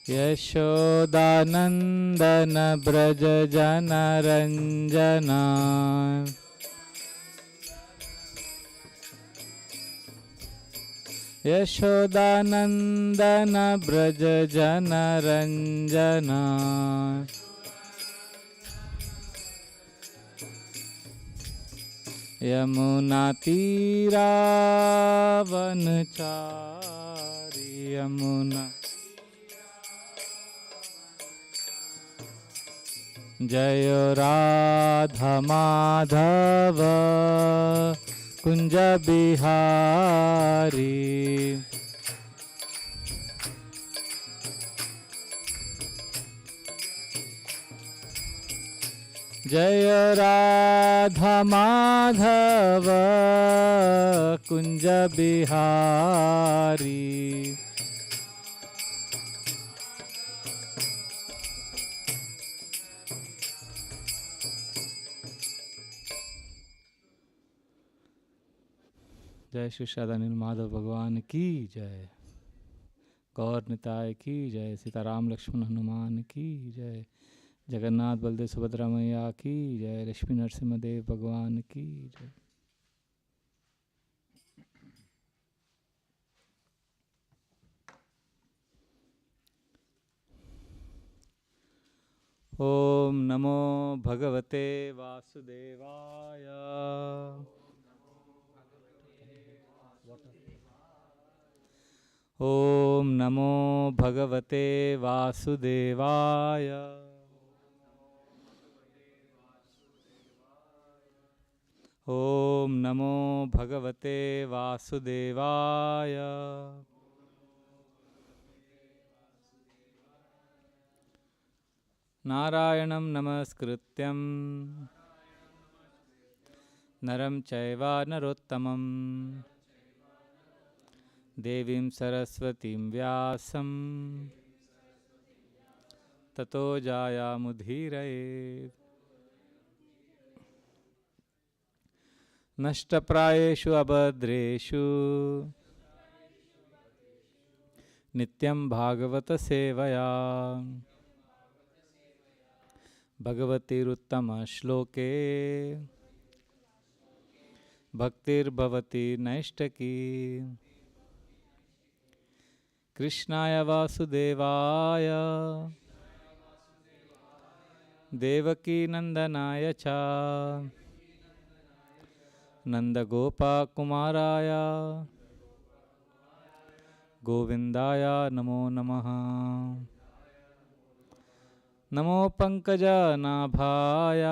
यशोदानन्दन व्रज जनरञ्जना यशोदानन्दन व्रज जनरञ्जना यमुनातीरावनचारि यमुना जय राधा माधव कुंज बिहारी जय राधा माधव कुंज बिहारी जय श्री शादानील माधव भगवान की जय। गौर निताय की जय। सीताराम लक्ष्मण हनुमान की जय। जगन्नाथ बलदेव सुभद्रा मैया की जय। लक्ष्मी नरसिंहदेव भगवान की जय। ओम नमो भगवते वासुदेवाय। ओम नमो भगवते वासुदेवाय। ओम नमो भगवते वासुदेवाय। नारायणं नमस्कृत्यं नरं चैव नरोत्तमं देवीं सरस्वतीं व्यासं ततो जायामुदीरये। नष्टप्रायेषु अभद्रेषु नित्यं भागवत सेवया भगवतीरुत्तम श्लोके भक्तिर्भवति नैष्टकी। कृष्णाय वासुदेवाय देवकी नंदनाय च नंदगोपकुमाराय गोविंदाय नमो नमः। नमो पंकजनाभाय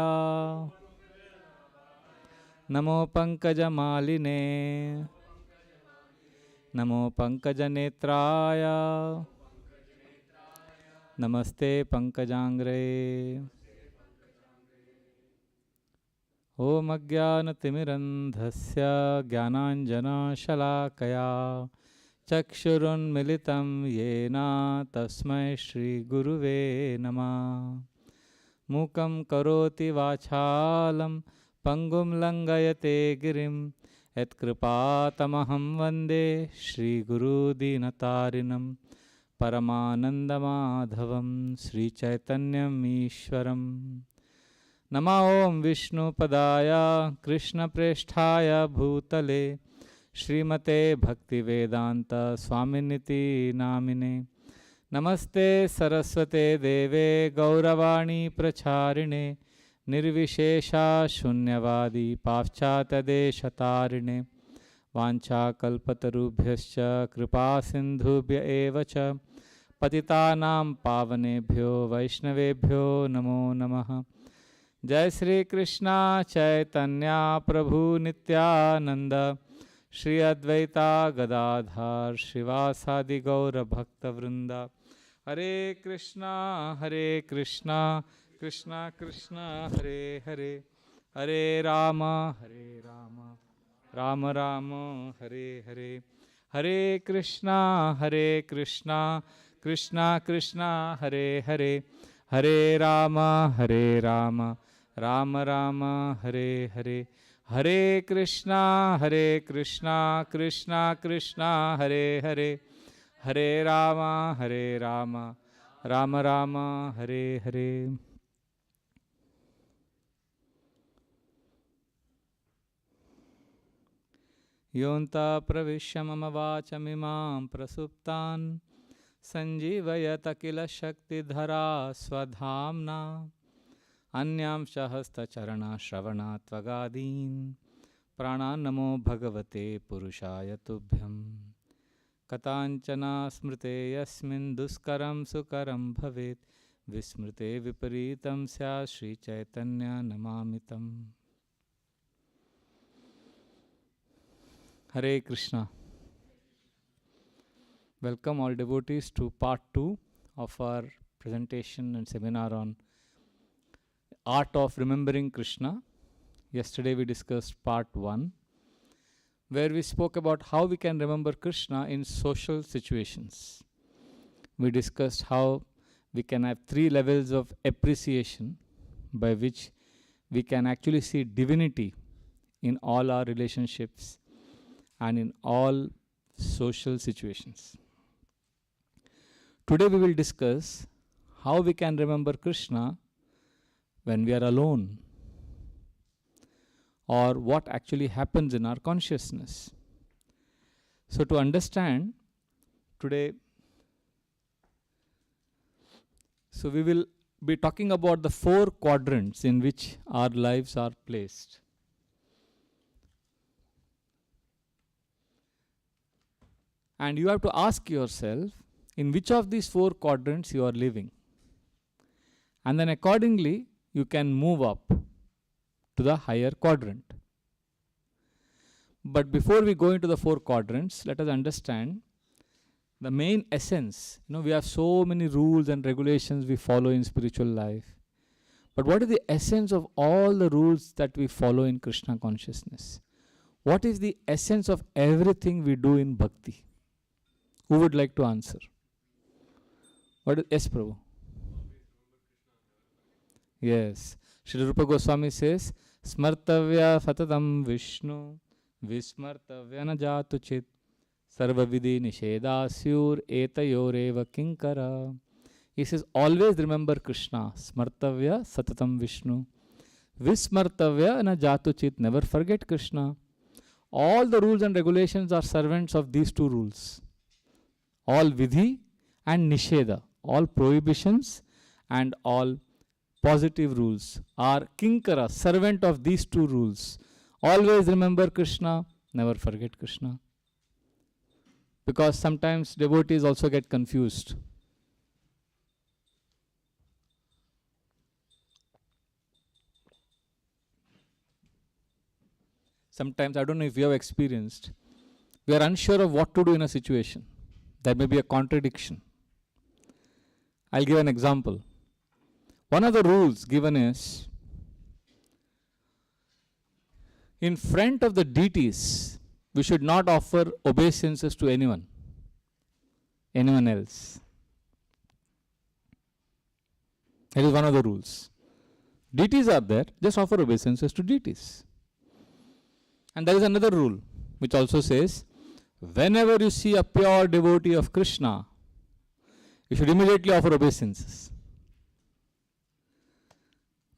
नमो पंकजमालिने नमो पंकजनेत्राय नमस्ते पंकजांग्रे। ओम अज्ञानतिमिरन्धस्य ज्ञानाञ्जनशलाकया चक्षुरुन्मिलितं येन तस्मै श्रीगुरुवे नमः। मूकं करोति वाचालं पंगुं लंघयते गिरिं यत्कृपातमहं वन्दे श्रीगुरुदीनतारिणं परमानन्दमाधवं श्रीचैतन्यमीश्वरम्। नमो ओं विष्णुपदाय कृष्णप्रेष्ठाय भूतले श्रीमते भक्तिवेदांत स्वामिनिति नामिने। नमस्ते सरस्वते देवे गौरवाणी प्रचारिणे निर्विशेषा शून्यवादी पाश्चात्यदेशतारिणे। वाञ्छाकल्पतरुभ्यश्च कृपा सिन्धुभ्य एव च पतितानां पावनेभ्यो वैष्णवेभ्यो नमो नमः। जय श्री कृष्णा चैतन्य प्रभु नित्यानंद श्री अद्वैता गदाधर श्रीवासादि गौर भक्तवृंद। हरे कृष्णा कृष्णा कृष्णा हरे हरे हरे राम राम राम हरे हरे। हरे कृष्णा कृष्णा कृष्णा हरे हरे हरे राम राम राम हरे हरे। हरे Krishna Krishna Krishna Hare Hare Hare Ram Rama Rama, Hare Hare. Yonta pravishya mama vachamimam prasuptan sanjivayata kila shakti dhara swadhamna anyam shahasta charana shravana tvagadin prana namo bhagavate purushaya tubhyam katanchana smrite yasmin duskaram sukaram bhavet vismrite viparitam sya Shri Chaitanya namamitam. Hare Krishna. Welcome all devotees to part 2 of our presentation and seminar on art of remembering Krishna. Yesterday we discussed part 1, where we spoke about how we can remember Krishna in social situations. We discussed how we can have 3 levels of appreciation by which we can actually see divinity in all our relationships and in all social situations. Today we will discuss how we can remember Krishna when we are alone, or what actually happens in our consciousness. So to understand today, so we will be talking about the 4 quadrants in which our lives are placed. And you have to ask yourself in which of these 4 quadrants you are living. And then accordingly, you can move up to the higher quadrant. But before we go into the 4 quadrants, let us understand the main essence. We have so many rules and regulations we follow in spiritual life. But what is the essence of all the rules that we follow in Krishna consciousness? What is the essence of everything we do in bhakti? Who would like to answer? Yes, Prabhu. Yes. Sri Rupa Goswami says, Smartavya Fatatam Vishnu Vismartavya na jatu chit Sarva Vidhi Nishedasyur Etayoreva Kinkara. He says, always remember Krishna. Smartavya Satatam Vishnu Vismartavya na jatu chit. Never forget Krishna. All the rules and regulations are servants of these 2 rules. All Vidhi and Nisheda, all prohibitions and all positive rules are Kinkara, servant of these 2 rules. Always remember Krishna, never forget Krishna. Because sometimes devotees also get confused. Sometimes, I don't know if you have experienced, we are unsure of what to do in a situation. There may be a contradiction. I'll give an example. One of the rules given is, in front of the deities, we should not offer obeisances to anyone else. That is one of the rules. Deities are there, just offer obeisances to deities. And there is another rule which also says, whenever you see a pure devotee of Krishna, you should immediately offer obeisances.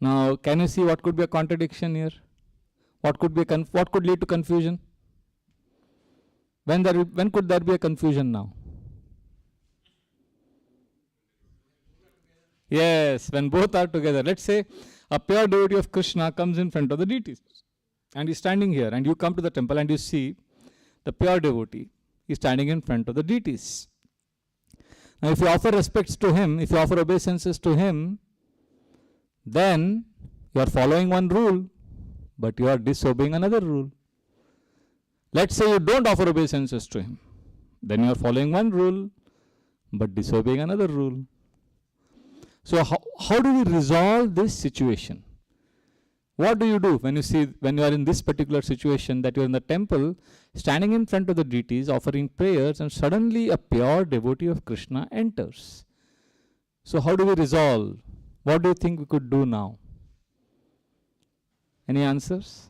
Now, can you see what could be a contradiction here? What could lead to confusion? When could there be a confusion now? Yes, when both are together. Let's say a pure devotee of Krishna comes in front of the deities and is standing here, and you come to the temple and you see the pure devotee is standing in front of the deities. Now, if you offer respects to him, if you offer obeisances to him, then you are following one rule, but you are disobeying another rule. Let's say you don't offer obeisances to him. Then you are following one rule, but disobeying another rule. So how do we resolve this situation? What do you do when you are in this particular situation, that you are in the temple, standing in front of the deities, offering prayers, and suddenly a pure devotee of Krishna enters? So how do we resolve? What do you think we could do now? Any answers?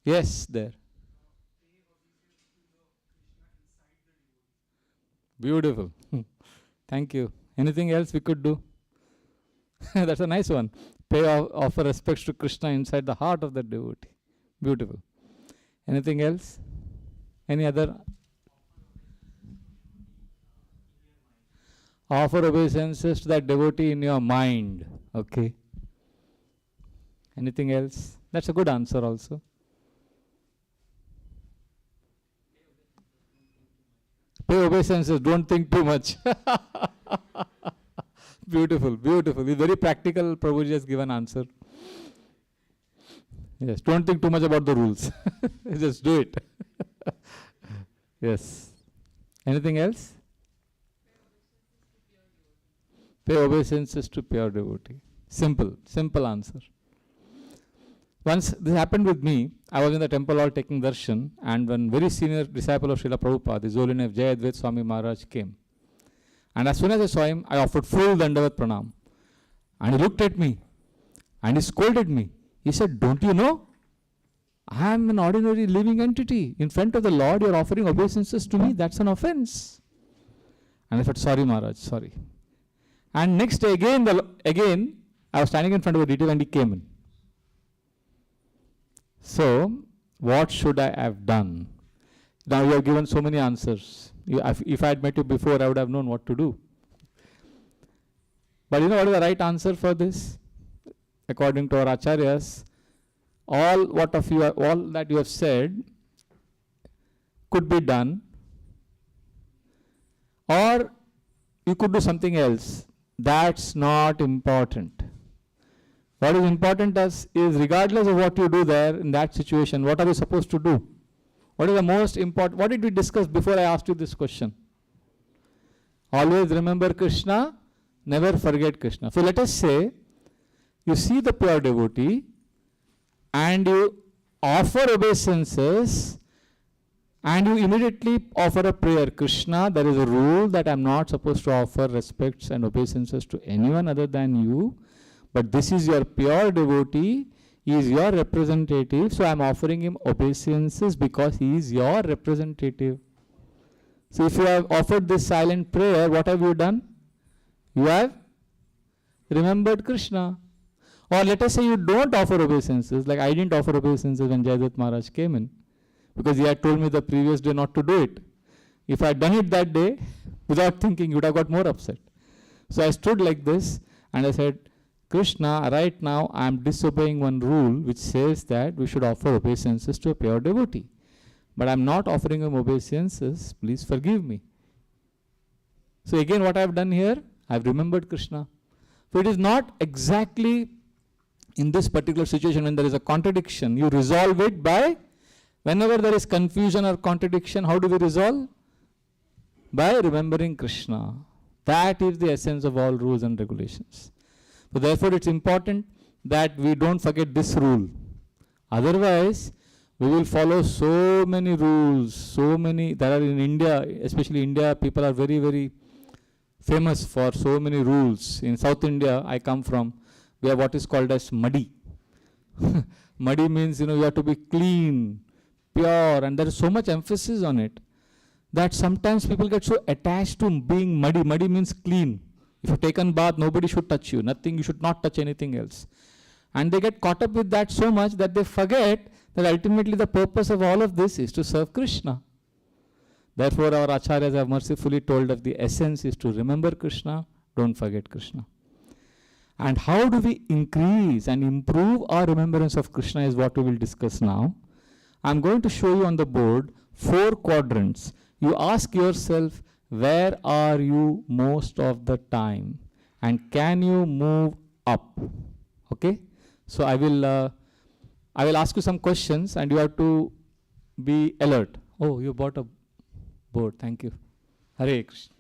Yes, there. Beautiful. Thank you. Anything else we could do? That's a nice one. Offer respects to Krishna inside the heart of the devotee. Beautiful. Anything else? Any other? Offer obeisances to that devotee in your mind. Okay. Anything else? That's a good answer also. Pay obeisances, don't think too much. Beautiful, beautiful. It's very practical. Prabhuji has given answer. Yes, don't think too much about the rules. Just do it. Yes. Anything else? Pay obeisances to pure devotee. Simple, simple answer. Once this happened with me, I was in the temple hall taking darshan, and one very senior disciple of Srila Prabhupada, His Holiness Jayadvaita Swami Maharaj, came. And as soon as I saw him, I offered full Dandavat Pranam. And he looked at me and he scolded me. He said, "Don't you know? I am an ordinary living entity. In front of the Lord, you are offering obeisances to me. That's an offense." And I said, "Sorry, Maharaj, sorry." And next day again, I was standing in front of the detail and he came in. So, what should I have done? Now you have given so many answers. If I had met you before, I would have known what to do. But you know what is the right answer for this? According to our acharyas, all that you have said could be done, or you could do something else. That's not important. What is important is regardless of what you do there in that situation, what are you supposed to do? What is the most important? What did we discuss before I asked you this question? Always remember Krishna, never forget Krishna. So let us say you see the pure devotee and you offer obeisances and you immediately offer a prayer. Krishna, there is a rule that I am not supposed to offer respects and obeisances to anyone other than you. But this is your pure devotee, he is your representative, so I am offering him obeisances because he is your representative. So if you have offered this silent prayer, what have you done? You have remembered Krishna. Or let us say you don't offer obeisances, like I didn't offer obeisances when Jayadvaita Maharaj came in, because he had told me the previous day not to do it. If I had done it that day, without thinking, you would have got more upset. So I stood like this and I said, Krishna, right now I am disobeying one rule which says that we should offer obeisances to a pure devotee. But I am not offering him obeisances, please forgive me. So again what I have done here, I have remembered Krishna. So it is not exactly in this particular situation when there is a contradiction, you resolve it by, whenever there is confusion or contradiction, how do we resolve? By remembering Krishna. That is the essence of all rules and regulations. So therefore it's important that we don't forget this rule. Otherwise, we will follow so many rules, there are in India, especially India, people are very, very famous for so many rules. In South India, I come from, we have what is called as muddy. Muddy means, you have to be clean, pure, and there is so much emphasis on it that sometimes people get so attached to being muddy. Muddy means clean. If you've taken bath, nobody should touch you. Nothing, you should not touch anything else. And they get caught up with that so much that they forget that ultimately the purpose of all of this is to serve Krishna. Therefore, our acharyas have mercifully told us the essence is to remember Krishna, don't forget Krishna. And how do we increase and improve our remembrance of Krishna is what we will discuss now. I'm going to show you on the board 4 quadrants. You ask yourself, where are you most of the time? And can you move up? Okay? So I will ask you some questions and you have to be alert. Oh, you bought a board. Thank you. Hare Krishna.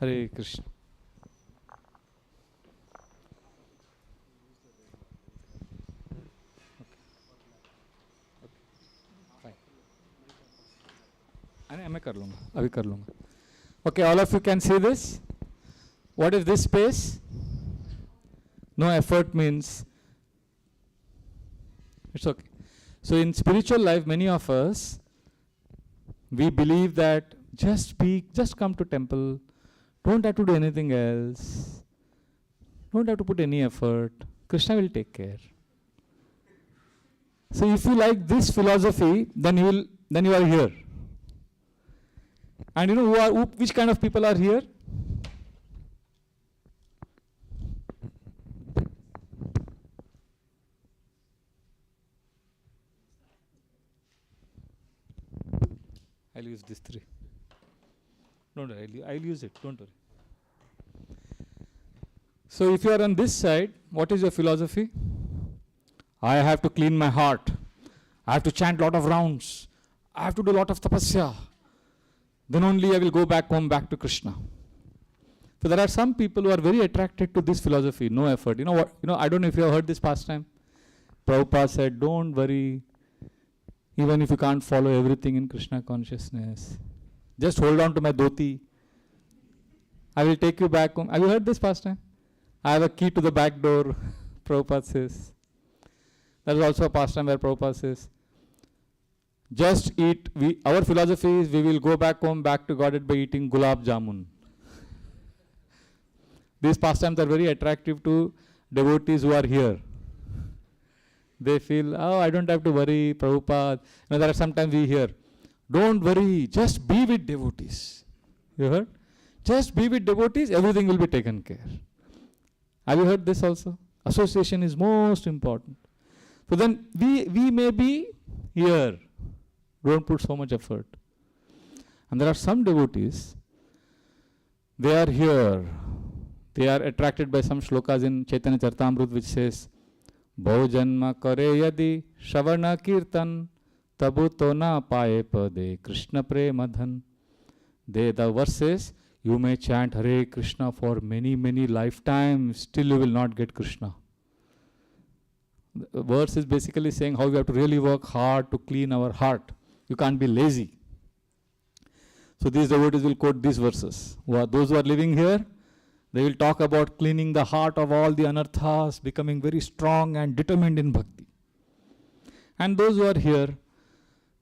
Hare Krishna. मैं कर लूँगा, अभी कर लूँगा. Okay, all of you can see this. What is this space? No effort means it's okay. So in spiritual life, many of us, we believe that just come to temple, don't have to do anything else, don't have to put any effort, Krishna will take care. So if you like this philosophy, then you are here. And you know which kind of people are here? I'll use this 3. Don't worry, I'll use it, don't worry. So if you are on this side, what is your philosophy? I have to clean my heart. I have to chant lot of rounds. I have to do lot of tapasya. Then only I will go back home, back to Krishna. So there are some people who are very attracted to this philosophy, no effort. You know what? I don't know if you have heard this pastime. Prabhupada said, don't worry, even if you can't follow everything in Krishna consciousness. Just hold on to my dhoti. I will take you back home. Have you heard this pastime? I have a key to the back door, Prabhupada says. There is also a pastime where Prabhupada says, just eat. Our philosophy is we will go back home, back to Godhead by eating gulab jamun. These pastimes are very attractive to devotees who are here. They feel, oh, I don't have to worry, Prabhupada. There are sometimes we hear, don't worry, just be with devotees. You heard? Just be with devotees, everything will be taken care. Have you heard this also? Association is most important. So then we may be here. Don't put so much effort. And there are some devotees, they are here. They are attracted by some shlokas in Chaitanya Charitamrita which says, Bhau janma kare yadi shavana kirtan tabu to na paye pade Krishna premadhan. The verse says, you may chant Hare Krishna for many, many lifetimes, still you will not get Krishna. The verse is basically saying how we have to really work hard to clean our heart. You can't be lazy. So these devotees will quote these verses. Those who are living here, they will talk about cleaning the heart of all the anarthas, becoming very strong and determined in bhakti. And those who are here,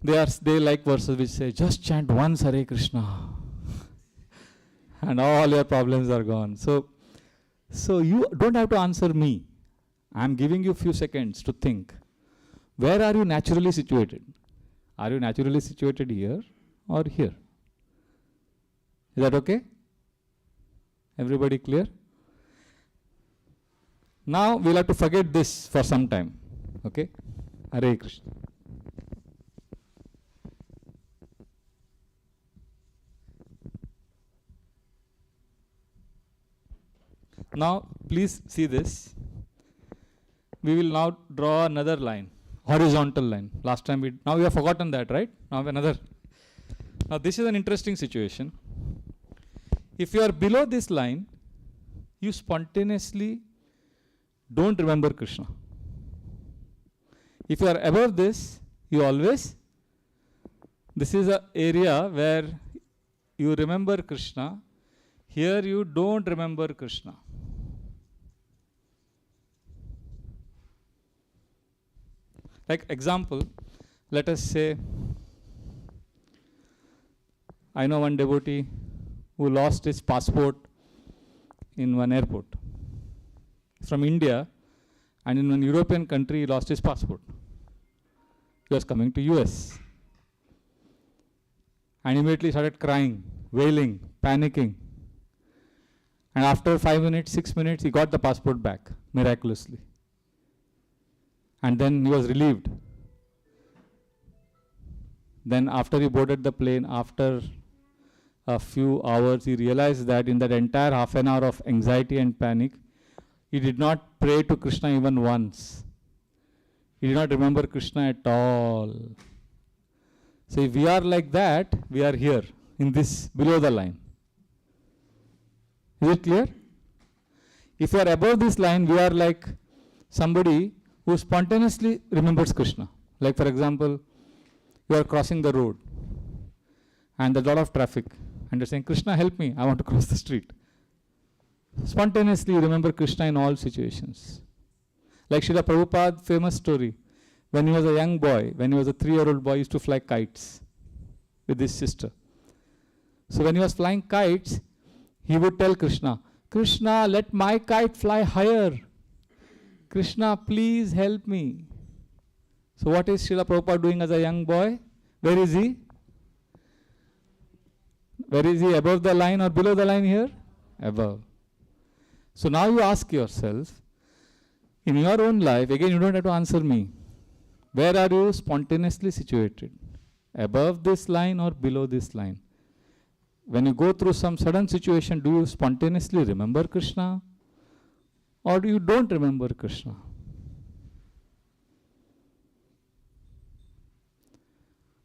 they like verses which say, just chant once Hare Krishna and all your problems are gone. So you don't have to answer me. I am giving you a few seconds to think. Where are you naturally situated? Are you naturally situated here or here? Is that okay? Everybody clear? Now we'll have to forget this for some time. Okay? Hare Krishna. Now please see this. We will now draw another line, horizontal line. Last time now we have forgotten that, right? Now another. Now this is an interesting situation. If you are below this line, you spontaneously don't remember Krishna. If you are above this, you always, this is an area where you remember Krishna. Here you don't remember Krishna. Like example, let us say, I know one devotee who lost his passport in one airport. From India, and in one European country he lost his passport. He was coming to US. And immediately started crying, wailing, panicking. And after 5 minutes, 6 minutes, he got the passport back, miraculously. And then he was relieved. Then after he boarded the plane, after a few hours, he realized that in that entire half an hour of anxiety and panic, he did not pray to Krishna even once. He did not remember Krishna at all. So if we are like that, we are here, in this, below the line. Is it clear? If you are above this line, we are like somebody who spontaneously remembers Krishna. Like for example, you are crossing the road and there's a lot of traffic and you're saying, Krishna, help me, I want to cross the street. Spontaneously you remember Krishna in all situations. Like Srila Prabhupada's famous story. When he was a young boy, when he was a 3-year-old boy, he used to fly kites with his sister. So when he was flying kites, he would tell Krishna, Krishna, let my kite fly higher. Krishna, please help me. So what is Srila Prabhupada doing as a young boy? Where is he? Where is he? Above the line or below the line here? Above. So now you ask yourself, in your own life, again you don't have to answer me. Where are you spontaneously situated? Above this line or below this line? When you go through some sudden situation, do you spontaneously remember Krishna? Or do you don't remember Krishna?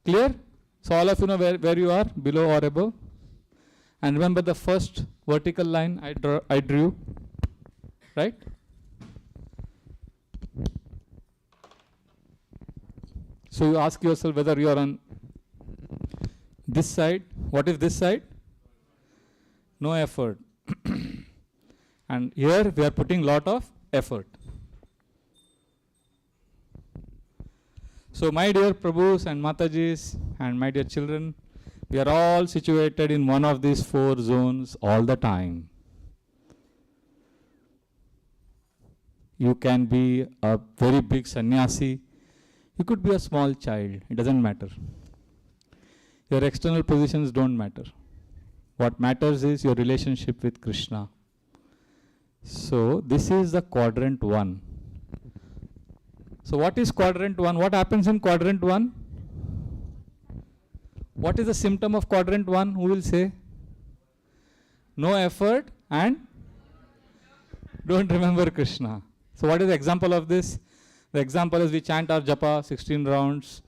Clear? So all of you know where you are, below or above? And remember the first vertical line I drew, right? So you ask yourself whether you are on this side. What is this side? No effort. And here we are putting lot of effort. So my dear Prabhus and Matajis and my dear children, we are all situated in one of these 4 zones all the time. You can be a very big sannyasi. You could be a small child. It doesn't matter. Your external positions don't matter. What matters is your relationship with Krishna. So this is the Quadrant 1. So what is Quadrant 1? What happens in Quadrant 1? What is the symptom of Quadrant 1? Who will say? No effort and don't remember Krishna. So what is the example of this? The example is we chant our japa 16 rounds,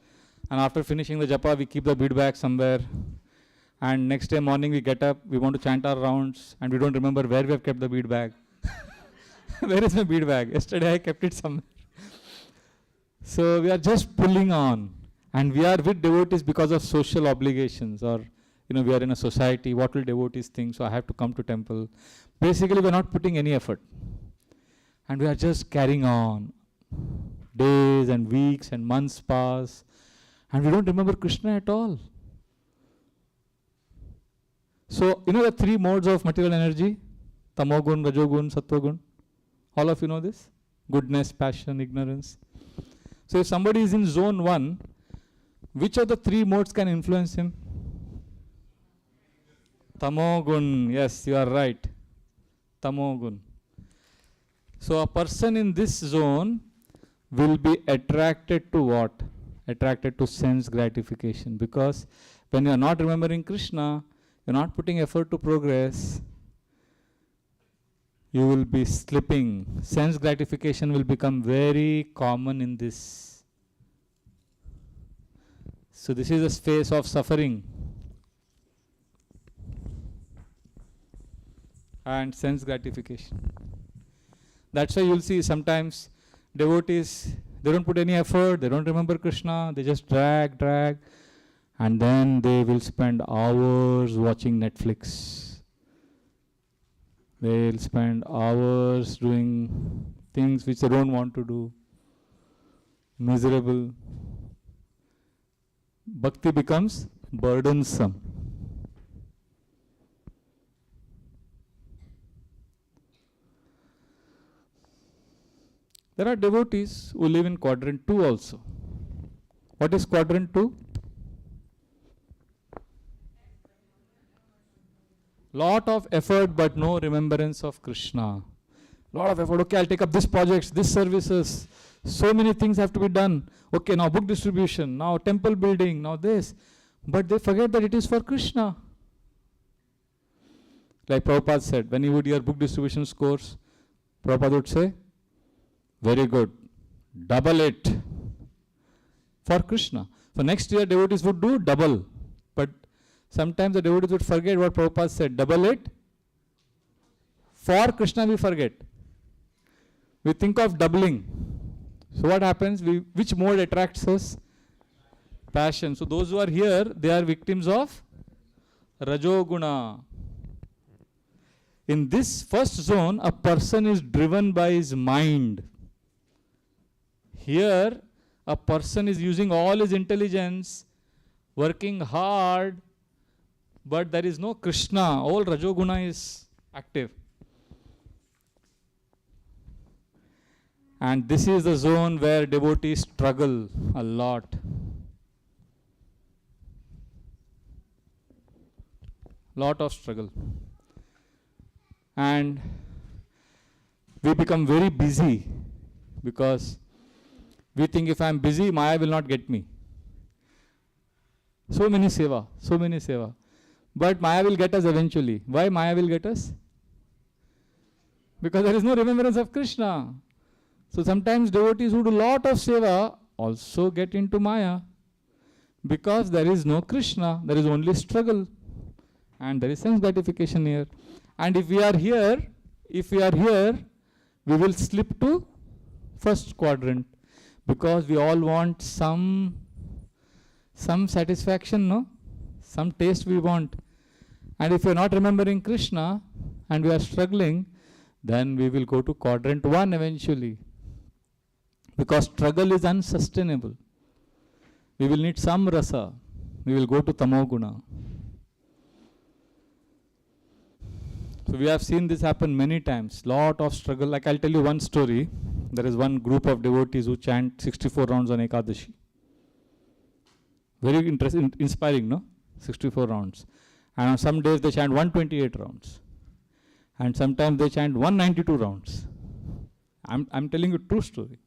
and after finishing the japa we keep the bead bag somewhere, and next day morning we get up, we want to chant our rounds and we don't remember where we have kept the bead bag. Where is my bead bag? Yesterday I kept it somewhere. So we are just pulling on, and we are with devotees because of social obligations, or we are in a society, what will devotees think, so I have to come to temple. Basically we are not putting any effort, and we are just carrying on. Days and weeks and months pass and we don't remember Krishna at all. So the 3 modes of material energy, tamogun, rajogun, sattvagun. All of you know this? Goodness, passion, ignorance. So if somebody is in zone 1, which of the 3 modes can influence him? Tamogun. Yes, you are right. Tamogun. So a person in this zone will be attracted to what? Attracted to sense gratification, because when you are not remembering Krishna, you are not putting effort to progress, you will be slipping. Sense gratification will become very common in this. So this is a space of suffering and sense gratification. That's why you'll see sometimes devotees, they don't put any effort, they don't remember Krishna, they just drag, and then they will spend hours watching Netflix. They'll spend hours doing things which they don't want to do. Miserable. Bhakti becomes burdensome. There are devotees who live in Quadrant 2 also. What is Quadrant 2? Lot of effort but no remembrance of Krishna. Lot of effort. Okay, I'll take up this projects, this services. So many things have to be done. Okay, now book distribution, now temple building, now this. But they forget that it is for Krishna. Like Prabhupada said, when he would hear book distribution scores, Prabhupada would say, very good, double it for Krishna. For next year, devotees would do double. But sometimes the devotees would forget what Prabhupada said, double it For Krishna we forget. We think of doubling. So what happens? Which mode attracts us? Passion. So those who are here, they are victims of Rajoguna. In this first zone, a person is driven by his mind. Here, a person is using all his intelligence, working hard, but there is no Krishna. All Rajoguna is active. And this is the zone where devotees struggle a lot. Lot of struggle. And we become very busy because we think if I am busy, Maya will not get me. So many seva, so many seva. But Maya will get us eventually. Why Maya will get us? Because there is no remembrance of Krishna. So sometimes devotees who do lot of seva also get into Maya. Because there is no Krishna, there is only struggle. And there is sense gratification here. And if we are here, we will slip to first quadrant. Because we all want some satisfaction, no? Some taste we want. And if we are not remembering Krishna and we are struggling, then we will go to quadrant 1 eventually. Because struggle is unsustainable. We will need some rasa. We will go to tamoguna. So we have seen this happen many times. Lot of struggle. Like I'll tell you one story. There is one group of devotees who chant 64 rounds on Ekadashi. Very interesting, inspiring, no? 64 rounds. And on some days they chant 128 rounds. And sometimes they chant 192 rounds. I'm telling you a true story.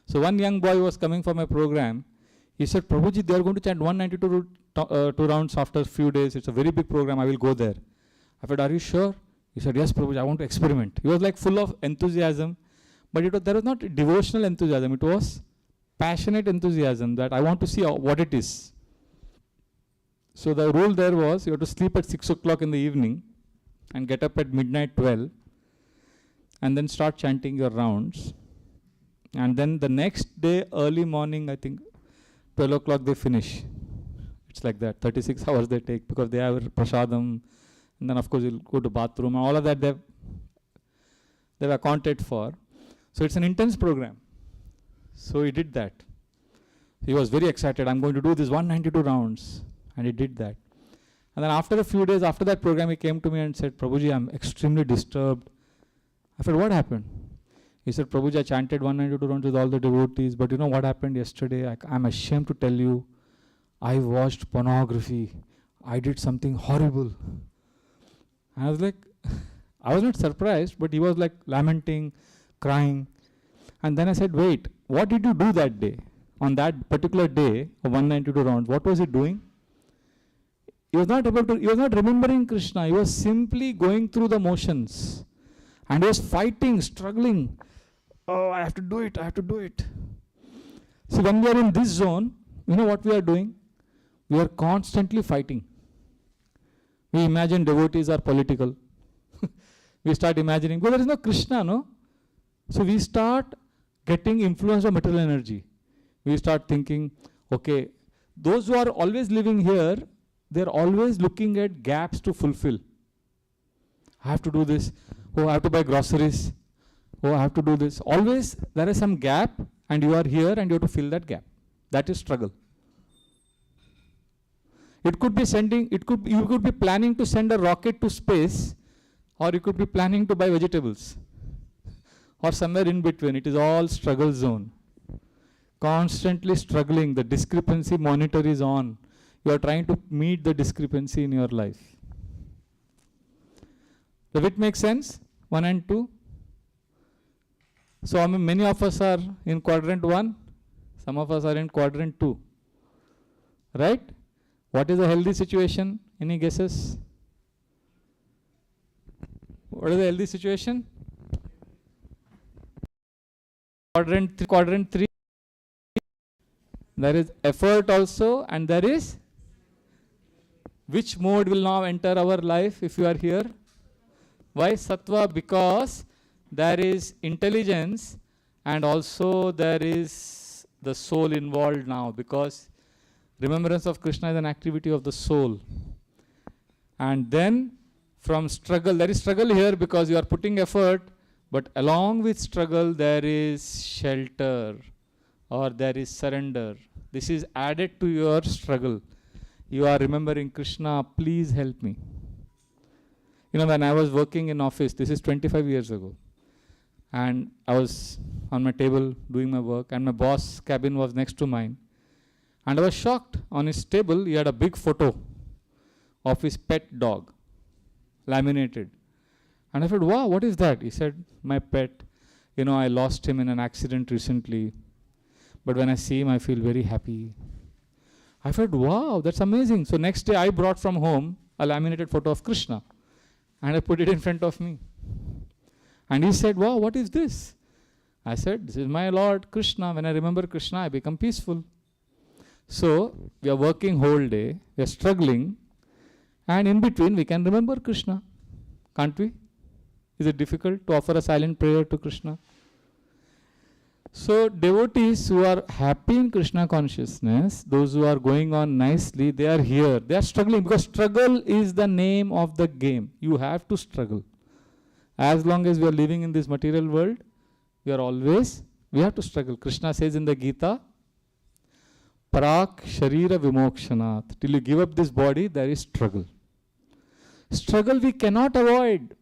So one young boy was coming for my program. He said, Prabhuji, they are going to chant 192 rounds after a few days. It's a very big program. I will go there. I said, are you sure? He said, yes, Prabhuji, I want to experiment. He was like full of enthusiasm. But there was not devotional enthusiasm. It was passionate enthusiasm that I want to see what it is. So the rule there was you have to sleep at 6 o'clock in the evening and get up at midnight 12 and then start chanting your rounds. And then the next day, early morning, I think 12 o'clock they finish. It's like that. 36 hours they take because they have prasadam. And then of course you'll go to bathroom and all of that they've accounted for. So it's an intense program. So he did that. He was very excited. I'm going to do this 192 rounds. And he did that. And then after a few days after that program, he came to me and said, Prabhuji, I'm extremely disturbed. I said, what happened? He said, Prabhuji, I chanted 192 rounds with all the devotees. But you know what happened yesterday? I'm ashamed to tell you. I watched pornography. I did something horrible. I was like, I was not surprised, but he was like lamenting, crying. And then I said, wait, what did you do that day? On that particular day of 192 rounds, what was he doing? He was not remembering Krishna. He was simply going through the motions. And he was fighting, struggling. Oh, I have to do it, I have to do it. So when we are in this zone, you know what we are doing? We are constantly fighting. We imagine devotees are political. We start imagining, but there is no Krishna, no? So we start getting influenced by material energy. We start thinking, okay, those who are always living here, they're always looking at gaps to fulfill. I have to do this. Oh, I have to buy groceries. Oh, I have to do this. Always there is some gap and you are here and you have to fill that gap. That is struggle. It could be you could be planning to send a rocket to space, or you could be planning to buy vegetables, or somewhere in between. It is all struggle zone. Constantly struggling, the discrepancy monitor is on. You are trying to meet the discrepancy in your life. Does it make sense? 1 and 2. So many of us are in quadrant 1, some of us are in quadrant 2. Right? What is a healthy situation? Any guesses? What is the healthy situation? Quadrant 3. There is effort also, and there is which mode will now enter our life if you are here? Why sattva? Because there is intelligence and also there is the soul involved now, because remembrance of Krishna is an activity of the soul. And then from struggle, there is struggle here because you are putting effort, but along with struggle there is shelter or there is surrender. This is added to your struggle. You are remembering, Krishna, please help me. You know, when I was working in office, this is 25 years ago, and I was on my table doing my work, and my boss' cabin was next to mine. And I was shocked. On his table, he had a big photo of his pet dog, laminated. And I said, wow, what is that? He said, my pet. You know, I lost him in an accident recently, but when I see him, I feel very happy. I said, wow, that's amazing. So next day, I brought from home a laminated photo of Krishna, and I put it in front of me. And he said, wow, what is this? I said, this is my Lord Krishna. When I remember Krishna, I become peaceful. So we are working whole day, we are struggling, and in between we can remember Krishna. Can't we? Is it difficult to offer a silent prayer to Krishna? So devotees who are happy in Krishna consciousness, those who are going on nicely, they are here. They are struggling because struggle is the name of the game. You have to struggle. As long as we are living in this material world, we have to struggle. Krishna says in the Gita, Prak Sharira Vimokshanat. Till you give up this body, there is struggle. Struggle we cannot avoid.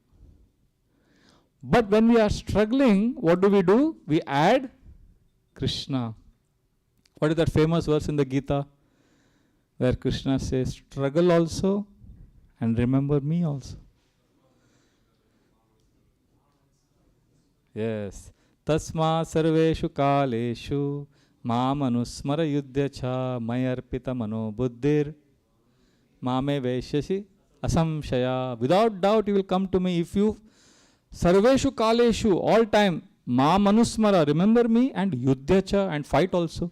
But when we are struggling, what do? We add Krishna. What is that famous verse in the Gita? Where Krishna says, struggle also and remember me also. Yes. Tasma sarveshu kaleshu Mam anusmara yudhya cha mayarpita mano buddhir mame veshyasi asamshaya. Without doubt you will come to me if you sarveshu kaleshu, all time, mam anusmara, remember me, and yudhya cha, and fight also.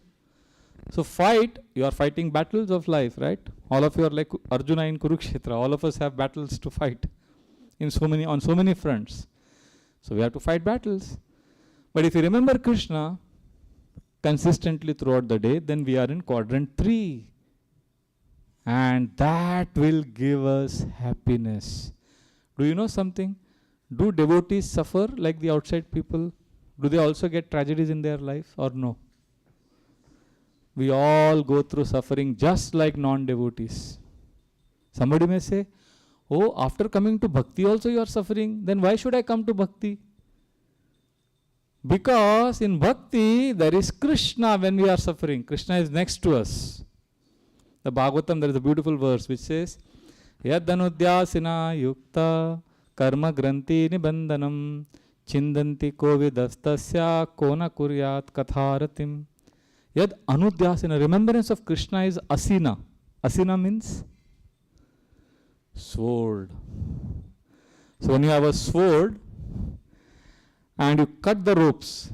So fight, you are fighting battles of life, right? All of you are like Arjuna in Kurukshetra. All of us have battles to fight on so many fronts. So we have to fight battles. But if you remember Krishna consistently throughout the day, then we are in Quadrant 3. And that will give us happiness. Do you know something? Do devotees suffer like the outside people? Do they also get tragedies in their life or no? We all go through suffering just like non-devotees. Somebody may say, oh, after coming to bhakti also you are suffering, then why should I come to bhakti? Because in bhakti there is Krishna when we are suffering. Krishna is next to us. The Bhagavatam, there is a beautiful verse which says, Yad anudyasina yukta karma granti nibandhanam chindanti kovidastasya kona kuryat katharatim. Yad anudyasina, remembrance of Krishna is asina. Asina means sword. So when you have a sword and you cut the ropes,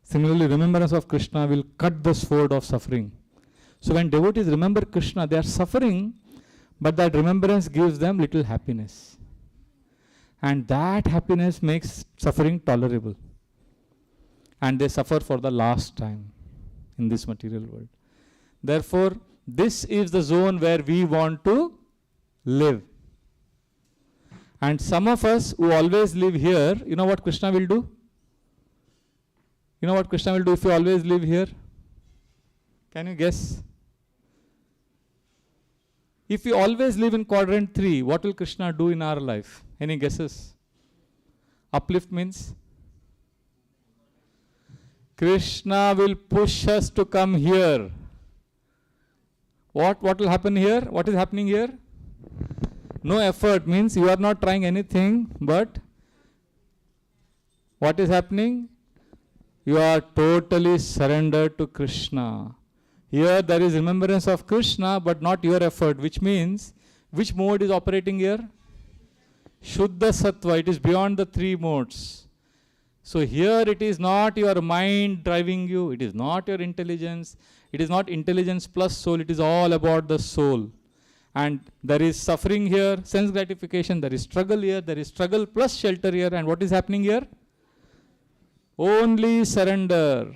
similarly remembrance of Krishna will cut the sword of suffering. So when devotees remember Krishna, they are suffering, but that remembrance gives them little happiness. And that happiness makes suffering tolerable. And they suffer for the last time in this material world. Therefore, this is the zone where we want to live. And some of us who always live here, you know what Krishna will do? You know what Krishna will do if you always live here? Can you guess? If we always live in Quadrant 3, what will Krishna do in our life? Any guesses? Uplift means? Krishna will push us to come here. What will happen here? What is happening here? No effort means you are not trying anything, but what is happening? You are totally surrendered to Krishna. Here there is remembrance of Krishna, but not your effort, which means, which mode is operating here? Shuddha Sattva, it is beyond the 3 modes. So here it is not your mind driving you, it is not your intelligence, it is not intelligence plus soul, it is all about the soul. And there is suffering here, sense gratification, there is struggle here, there is struggle plus shelter here. And what is happening here? Only surrender.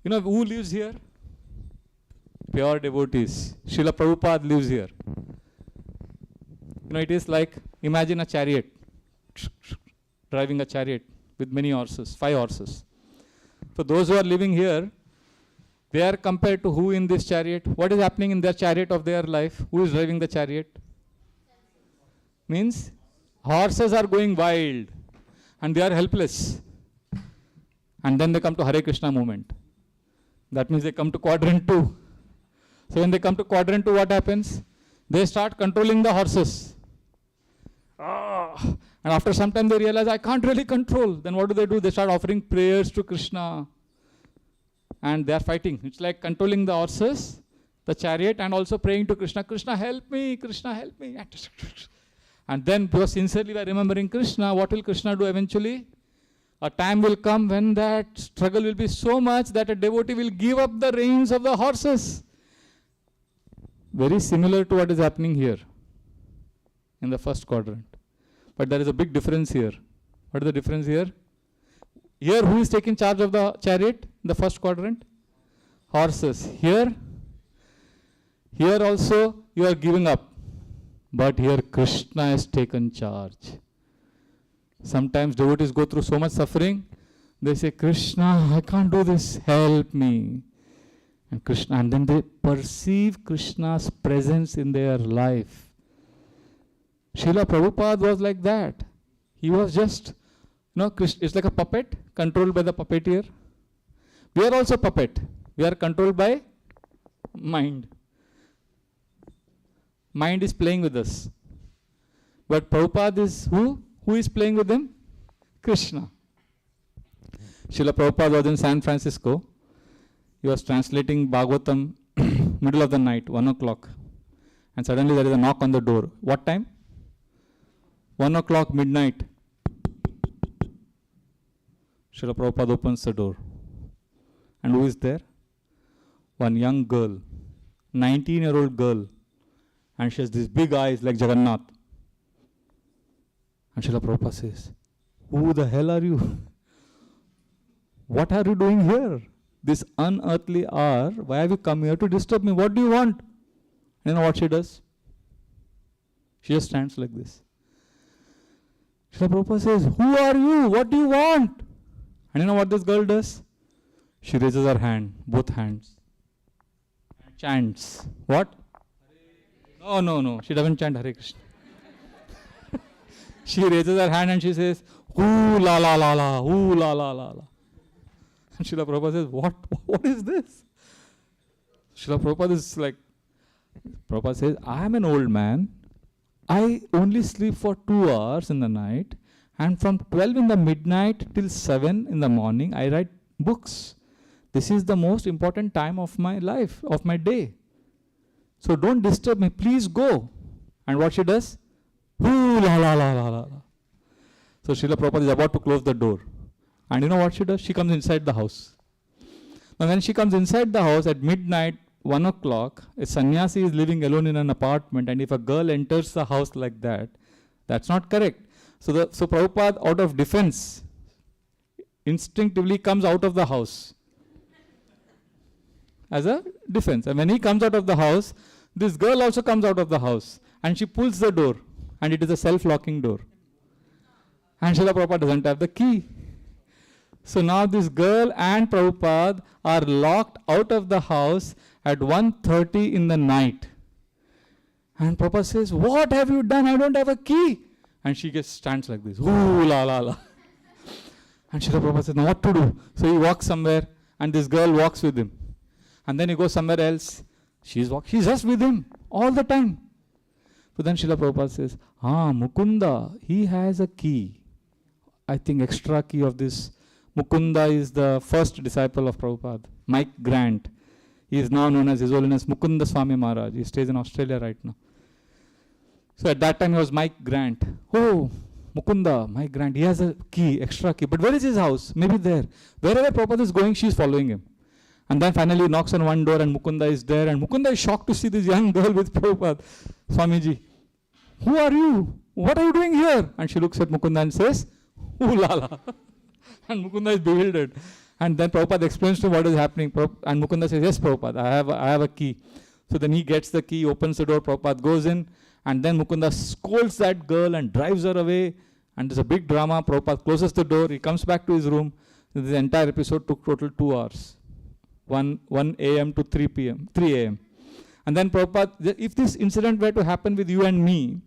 You know who lives here? Pure devotees. Srila Prabhupada lives here. You know, it is like, imagine a chariot, driving a chariot with many horses, 5 horses. For those who are living here, they are compared to who in this chariot? What is happening in their chariot of their life? Who is driving the chariot? Means horses are going wild and they are helpless. And then they come to Hare Krishna movement. That means they come to Quadrant Two. So when they come to Quadrant Two, what happens? They start controlling the horses. And after some time they realize, I can't really control. Then what do? They start offering prayers to Krishna. And they are fighting. It's like controlling the horses, the chariot, and also praying to Krishna. Krishna, help me. Krishna, help me. And then, because sincerely we are remembering Krishna, what will Krishna do eventually? A time will come when that struggle will be so much that a devotee will give up the reins of the horses. Very similar to what is happening here in the first quadrant. But there is a big difference here. What is the difference here? Here, who is taking charge of the chariot in the first quadrant? Horses. Here also you are giving up. But here Krishna has taken charge. Sometimes devotees go through so much suffering, they say, Krishna, I can't do this, help me. And Krishna, and then they perceive Krishna's presence in their life. Srila Prabhupada was like that. He was just, it's like a puppet controlled by the puppeteer. We are also puppet. We are controlled by mind. Mind is playing with us. But Prabhupada is who? Who is playing with him? Krishna. Srila Prabhupada was in San Francisco. He was translating Bhagavatam, middle of the night, 1 o'clock. And suddenly there is a knock on the door. What time? 1 o'clock, midnight. Srila Prabhupada opens the door. And who is there? One young girl, 19-year-old girl. And she has these big eyes like Jagannath. And Srila Prabhupada says, who the hell are you? What are you doing here? This unearthly hour, why have you come here to disturb me? What do you want? You know what she does? She just stands like this. Srila Prabhupada says, who are you? What do you want? And you know what this girl does? She raises her hand, both hands. And chants. What? No. She doesn't chant Hare Krishna. She raises her hand and she says, ooh la la la la, ooh la la la la. And Srila Prabhupada says, what is this? Srila Prabhupada is like, Prabhupada says, I am an old man. I only sleep for 2 hours in the night. And from 12 in the midnight till 7 in the morning, I write books. This is the most important time of my life, of my day. So don't disturb me. Please go. And what she does? Ooh, la la la la la. So Srila Prabhupada is about to close the door. And you know what she does? She comes inside the house. Now when she comes inside the house at midnight, 1 o'clock, a sannyasi is living alone in an apartment, and if a girl enters the house like that, that's not correct. So Prabhupada, out of defense, instinctively comes out of the house as a defense. And when he comes out of the house, this girl also comes out of the house, and she pulls the door, and it is a self-locking door. And Srila Prabhupada doesn't have the key. So now this girl and Prabhupada are locked out of the house at 1:30 in the night. And Prabhupada says, what have you done? I don't have a key. And she just stands like this. Ooh, la, la, la. And Srila Prabhupada says, now what to do? So he walks somewhere, and this girl walks with him. And then he goes somewhere else. She's just with him all the time. So then Srila Prabhupada says, Mukunda, he has a key. I think extra key of this. Mukunda is the first disciple of Prabhupada, Mike Grant. He is now known as His Holiness Mukunda Swami Maharaj. He stays in Australia right now. So at that time he was Mike Grant. Oh, Mukunda, Mike Grant, he has a key, extra key. But where is his house? Maybe there. Wherever Prabhupada is going, she is following him. And then finally he knocks on one door and Mukunda is there, and Mukunda is shocked to see this young girl with Prabhupada. Swamiji, who are you? What are you doing here? And she looks at Mukunda and says, ooh la la. And Mukunda is bewildered. And then Prabhupada explains to him what is happening. And Mukunda says, yes, Prabhupada, I have a key. So then he gets the key, opens the door, Prabhupada goes in, and then Mukunda scolds that girl and drives her away. And there's a big drama. Prabhupada closes the door, he comes back to his room. The entire episode took total 2 hours. 1 a.m. to 3 a.m. And then Prabhupada, if this incident were to happen with you and me,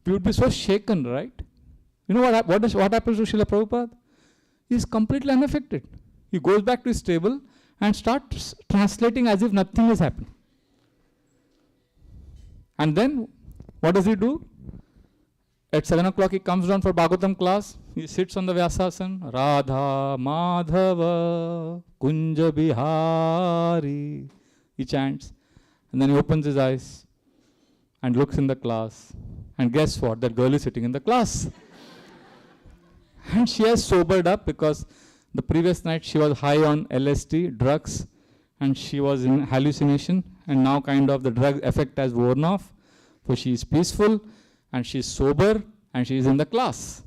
we would be so shaken, right? You know what happens to Srila Prabhupada? He is completely unaffected. He goes back to his table and starts translating as if nothing has happened. And then, what does he do? At 7 o'clock, he comes down for Bhagavatam class. He sits on the Vyasasana. Radha Madhava Kunja Bihari. He chants. And then he opens his eyes and looks in the class. And guess what? That girl is sitting in the class. And she has sobered up because the previous night she was high on LSD, drugs, and she was in hallucination. And now kind of the drug effect has worn off. So she is peaceful and she is sober and she is in the class.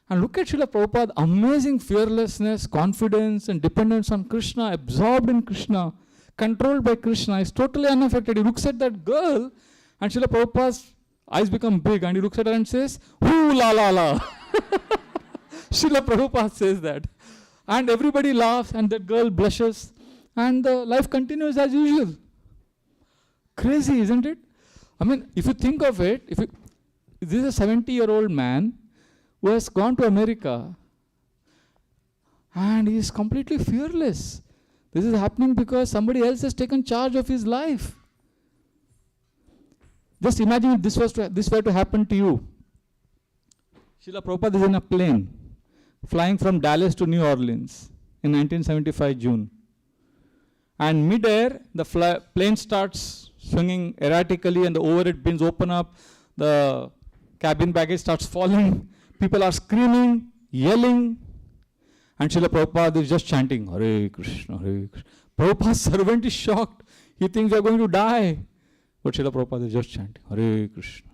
And look at Srila Prabhupada, amazing fearlessness, confidence and dependence on Krishna, absorbed in Krishna, controlled by Krishna. He's totally unaffected. He looks at that girl and Srila Prabhupada's eyes become big and he looks at her and says, ooh la la la. Srila Prabhupada says that. And everybody laughs and that girl blushes and the life continues as usual. Crazy, isn't it? I mean, if you think of it, this is a 70-year-old man who has gone to America and he is completely fearless. This is happening because somebody else has taken charge of his life. Just imagine if this were to happen to you. Srila Prabhupada is in a plane flying from Dallas to New Orleans in 1975 June. And mid-air, the plane starts swinging erratically and the overhead bins open up, the cabin baggage starts falling, people are screaming, yelling, and Srila Prabhupada is just chanting, Hare Krishna, Hare Krishna. Prabhupada's servant is shocked. He thinks we are going to die. But Srila Prabhupada is just chanting, Hare Krishna, Hare Krishna.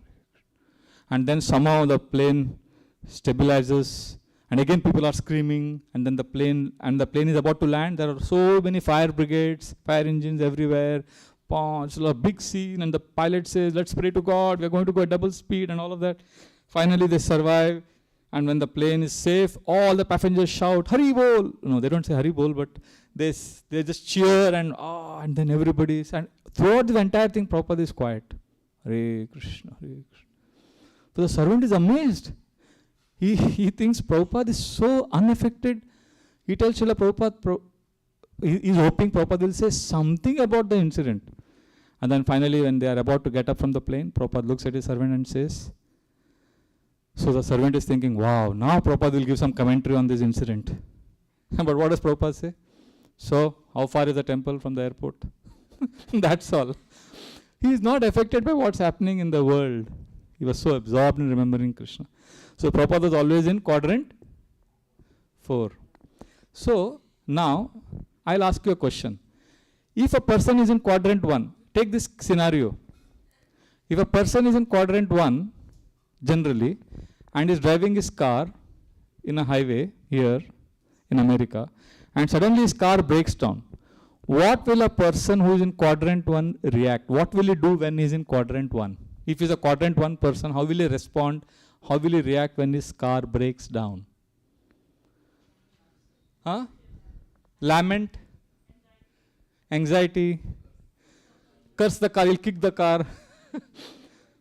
And then somehow the plane stabilizes, and again people are screaming, and then the plane is about to land. There are so many fire brigades, fire engines everywhere. It's a big scene, and the pilot says, let's pray to God, we're going to go at double speed and all of that. Finally they survive, and when the plane is safe, all the passengers shout, Hari Bol. No, they don't say Hari Bol, but they just cheer and then everybody is, and throughout the entire thing, Prabhupada is quiet. Hare Krishna, Hare Krishna. So the servant is amazed. He thinks Prabhupada is so unaffected. He tells Srila Prabhupada, he's hoping Prabhupada will say something about the incident. And then finally, when they are about to get up from the plane, Prabhupada looks at his servant and says, so the servant is thinking, wow, now Prabhupada will give some commentary on this incident. But what does Prabhupada say? So, how far is the temple from the airport? That's all. He is not affected by what's happening in the world. He was so absorbed in remembering Krishna. So, Prabhupada was always in quadrant 4. So, now, I'll ask you a question. If a person is in quadrant 1, take this scenario. If a person is in quadrant 1, generally, and is driving his car in a highway here in America, and suddenly his car breaks down, what will a person who is in quadrant 1 react? What will he do when he is in quadrant 1? If he is a quadrant 1 person, how will he respond? How will he react when his car breaks down? Lament, anxiety, curse the car, he'll kick the car,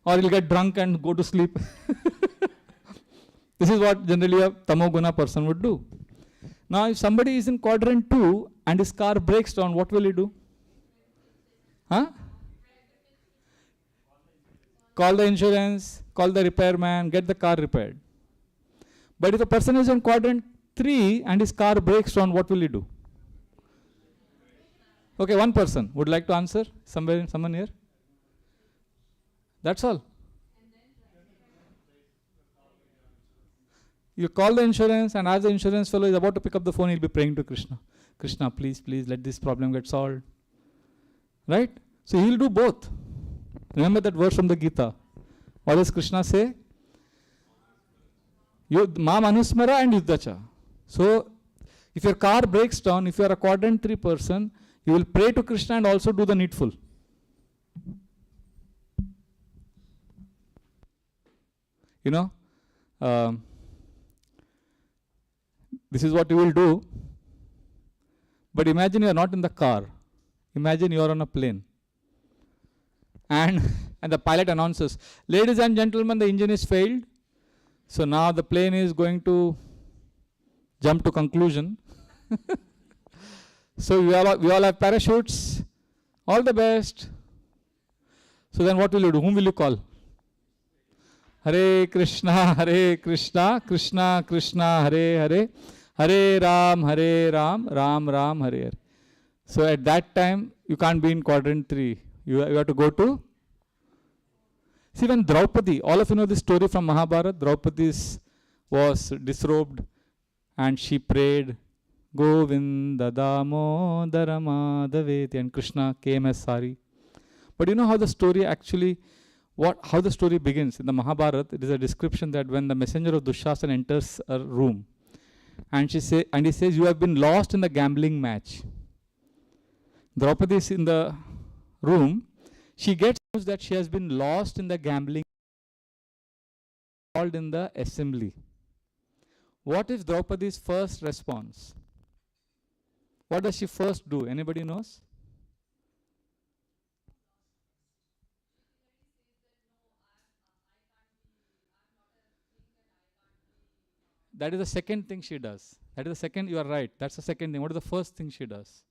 or he'll get drunk and go to sleep. This is what generally a tamoguna person would do. Now, if somebody is in quadrant 2 and his car breaks down, what will he do? Call the insurance, call the repairman, get the car repaired. But if a person is in quadrant 3 and his car breaks down, what will he do? Okay, one person would like to answer. Someone here? That's all. You call the insurance, and as the insurance fellow is about to pick up the phone, he'll be praying to Krishna. Krishna, please, please let this problem get solved. Right? So he'll do both. Remember that verse from the Gita. What does Krishna say? Mam Anusmara and Yuddhacha. So if your car breaks down, if you are a quadrant 3 person, you will pray to Krishna and also do the needful. You know, this is what you will do. But imagine you are not in the car. Imagine you are on a plane. And the pilot announces, ladies and gentlemen, the engine is failed. So now the plane is going to jump to conclusion. So we all have parachutes. All the best. So then what will you do? Whom will you call? Hare Krishna, Krishna Krishna, Hare Hare, Hare Ram, Ram Ram, Hare Hare. So at that time, you can't be in quadrant 3. You have to go to. See, when Draupadi, all of you know this story from Mahabharata, Draupadi was disrobed and she prayed, Govinda Damodara Madhaveti, and Krishna came as sari. But you know how the story actually, how the story begins? In the Mahabharata, it is a description that when the messenger of Dushasana enters a room, and he says, you have been lost in the gambling match. Draupadi is in the room. She gets news that she has been lost in the gambling, called in the assembly. What is Draupadi's first response? What does she first do? Anybody knows? That is the second thing she does. That is the second, you are right. That's the second thing. What is the first thing she does?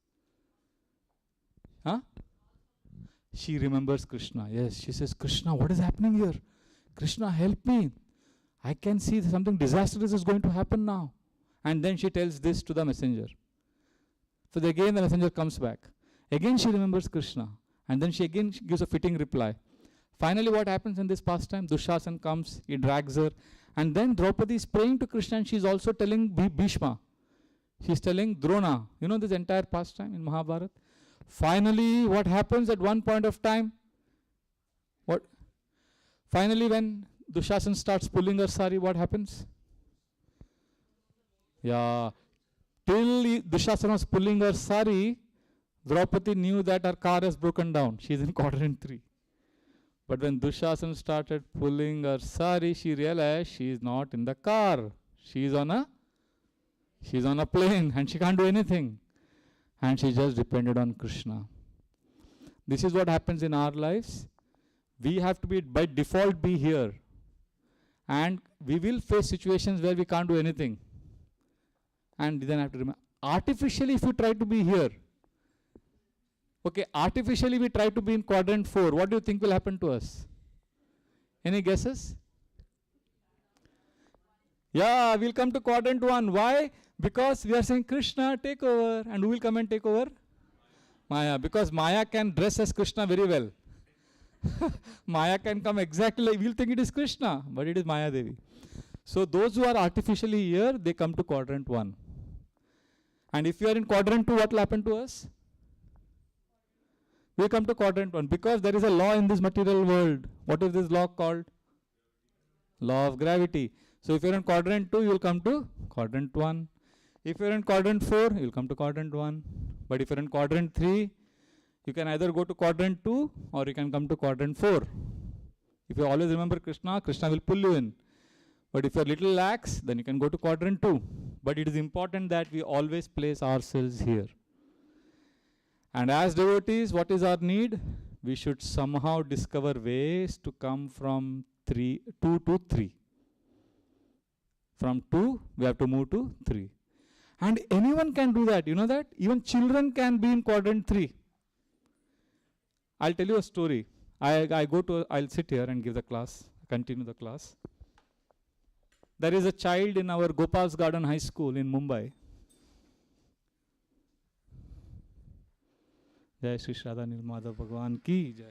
Huh? She remembers Krishna. Yes, she says, Krishna, what is happening here? Krishna, help me. I can see something disastrous is going to happen now. And then she tells this to the messenger. So again the messenger comes back. Again she remembers Krishna. And then she again gives a fitting reply. Finally what happens in this pastime? Dushasana comes, he drags her. And then Draupadi is praying to Krishna and she is also telling Bhishma. She is telling Drona. You know this entire pastime in Mahabharata? Finally, what happens at one point of time? What? Finally, when Dushasana starts pulling her sari, what happens? Yeah. Till Dushasana was pulling her sari, Draupadi knew that her car has broken down. She is in quadrant 3. But when Dushasana started pulling her sari, she realized she is not in the car. She is on a plane and she can't do anything. And she just depended on Krishna. This is what happens in our lives. We have to be, by default, be here. And we will face situations where we can't do anything. And then I have to remember, artificially if you try to be here, okay, artificially we try to be in quadrant 4, what do you think will happen to us? Any guesses? Yeah, we'll come to quadrant 1. Why? Because we are saying, Krishna, take over. And who will come and take over? Maya. Because Maya can dress as Krishna very well. Maya can come exactly like, we'll think it is Krishna, but it is Maya Devi. So those who are artificially here, they come to quadrant 1. And if you are in quadrant 2, what will happen to us? We come to quadrant 1. Because there is a law in this material world. What is this law called? Law of gravity. So if you are in quadrant 2, you will come to quadrant 1. If you are in quadrant 4, you will come to quadrant 1. But if you are in quadrant 3, you can either go to quadrant 2 or you can come to quadrant 4. If you always remember Krishna, Krishna will pull you in. But if you are little lax, then you can go to quadrant 2. But it is important that we always place ourselves here. And as devotees, what is our need? We should somehow discover ways to come from 2 to 3. From 2, we have to move to 3. And anyone can do that. You know that? Even children can be in quadrant 3. I'll tell you a story. I'll sit here and give the class, continue the class. There is a child in our Gopal's Garden High School in Mumbai. Jai Shri Radha Nil Madhav Bhagwan ki Jai.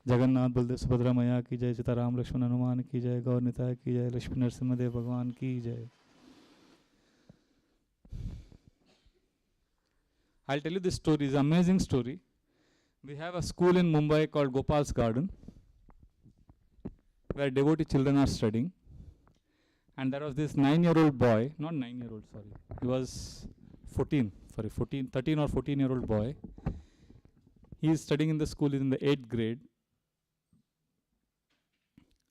Jagannath Baldev Subhadra मैया की जय, सीताराम लक्ष्मण हनुमान की जय, गौर निताय की जय, लक्ष्मी नरसिम्हदेव भगवान की जय. I'll tell you this story. It's an amazing story. We have a school in Mumbai called Gopal's Garden, where devotee children are studying. And there was this 9-year-old boy, not 9-year-old, sorry. He was 13 or 14-year-old boy. He is studying in the school, he's in the 8th grade.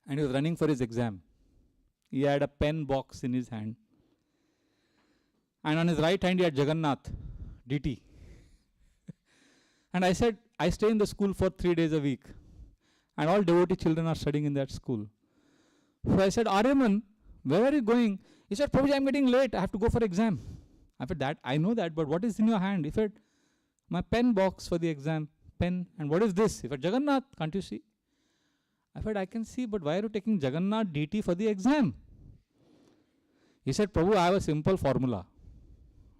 And he was running for his exam. He had a pen box in his hand. And on his right hand, he had Jagannath, DT. And I said, I stay in the school for 3 days a week. And all devotee children are studying in that school. So I said, Aryaman, where are you going? He said, Prabhuji, I'm getting late. I have to go for exam. I said, I know that, but what is in your hand? He said, my pen box for the exam. Pen. And what is this? He said, Jagannath, can't you see? I said, I can see, but why are you taking Jagannath DT for the exam? He said, Prabhu, I have a simple formula.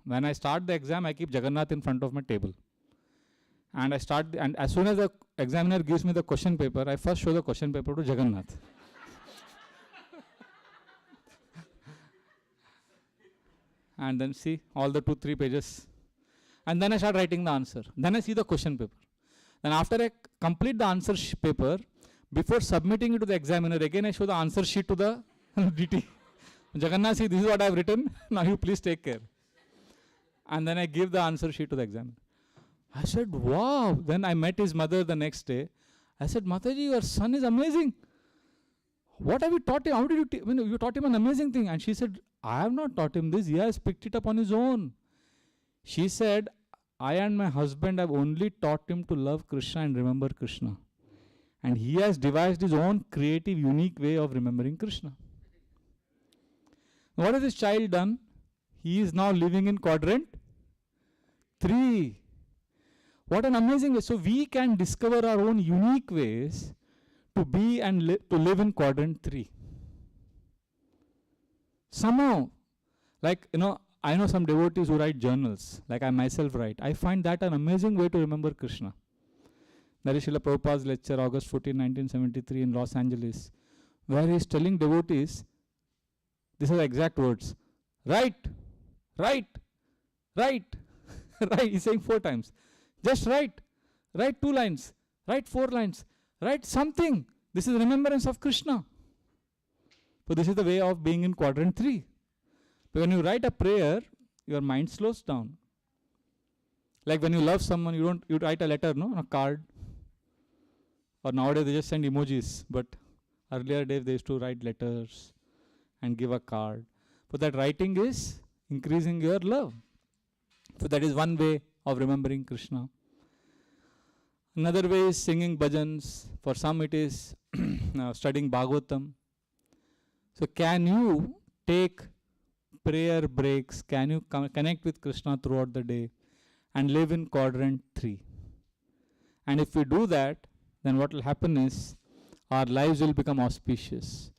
When I start the exam, I keep Jagannath in front of my table. And and as soon as the examiner gives me the question paper, I first show the question paper to Jagannath. And then see all the 2-3 pages. And then I start writing the answer. Then I see the question paper. Then after I complete the answer paper, before submitting it to the examiner, again I show the answer sheet to the DT. Jagannath, see, this is what I have written. Now you please take care. And then I give the answer sheet to the examiner. I said, wow. Then I met his mother the next day. I said, Mataji, your son is amazing. What have you taught him? How did you taught him an amazing thing? And she said, I have not taught him this. He has picked it up on his own. She said, I and my husband have only taught him to love Krishna and remember Krishna. And he has devised his own creative, unique way of remembering Krishna. What has this child done? He is now living in Quadrant 3. What an amazing way. So we can discover our own unique ways to be and to live in Quadrant 3. Somehow, like, I know some devotees who write journals, like I myself write. I find that an amazing way to remember Krishna. There is Srila Prabhupada's lecture, August 14, 1973 in Los Angeles, where he is telling devotees, these are the exact words, write, write, write, write. He's saying 4 times. Just write 2 lines, write 4 lines, write something. This is remembrance of Krishna. So this is the way of being in Quadrant 3. But when you write a prayer, your mind slows down. Like when you love someone, you write a letter, no, on a card. Or nowadays they just send emojis. But earlier days they used to write letters and give a card. So that writing is increasing your love. So that is one way of remembering Krishna. Another way is singing bhajans. For some it is studying Bhagavatam. So can you take prayer breaks? Can you connect with Krishna throughout the day and live in Quadrant 3? And if we do that, then what will happen is our lives will become auspicious.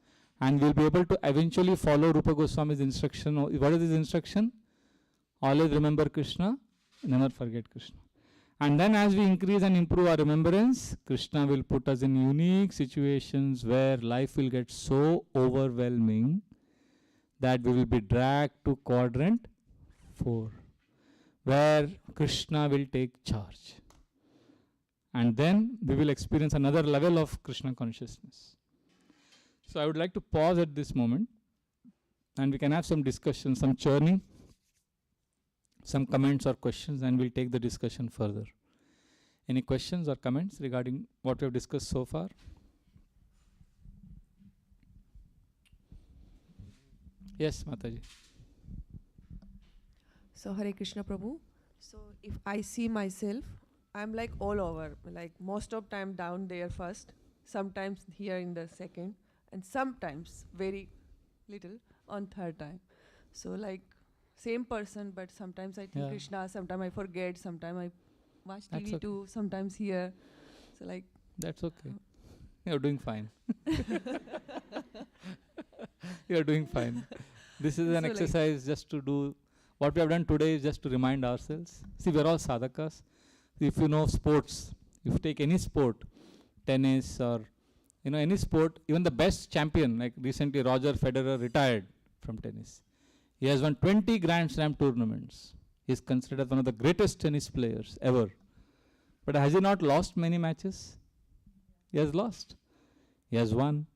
And we'll be able to eventually follow Rupa Goswami's instruction. What is his instruction? Always remember Krishna, never forget Krishna. And then as we increase and improve our remembrance, Krishna will put us in unique situations where life will get so overwhelming that we will be dragged to Quadrant 4, where Krishna will take charge. And then we will experience another level of Krishna consciousness. So I would like to pause at this moment and we can have some discussion, some churning, some comments or questions, and we'll take the discussion further. Any questions or comments regarding what we have discussed so far? Yes, Mataji. So Hare Krishna Prabhu. So if I see myself, I'm like all over, like most of time down there first, sometimes here in the second, and sometimes very little on third time. So like same person, but sometimes I think Krishna, sometimes I forget, sometimes I watch TV too, sometimes here. So like that's okay. You're doing fine. You're doing fine. This is an exercise just to do. What we have done today is just to remind ourselves. See, we're all sadhakas. If you know sports, if you take any sport, tennis or any sport, even the best champion, like recently Roger Federer retired from tennis. He has won 20 Grand Slam tournaments. He is considered one of the greatest tennis players ever. But has he not lost many matches? He has lost. He has won.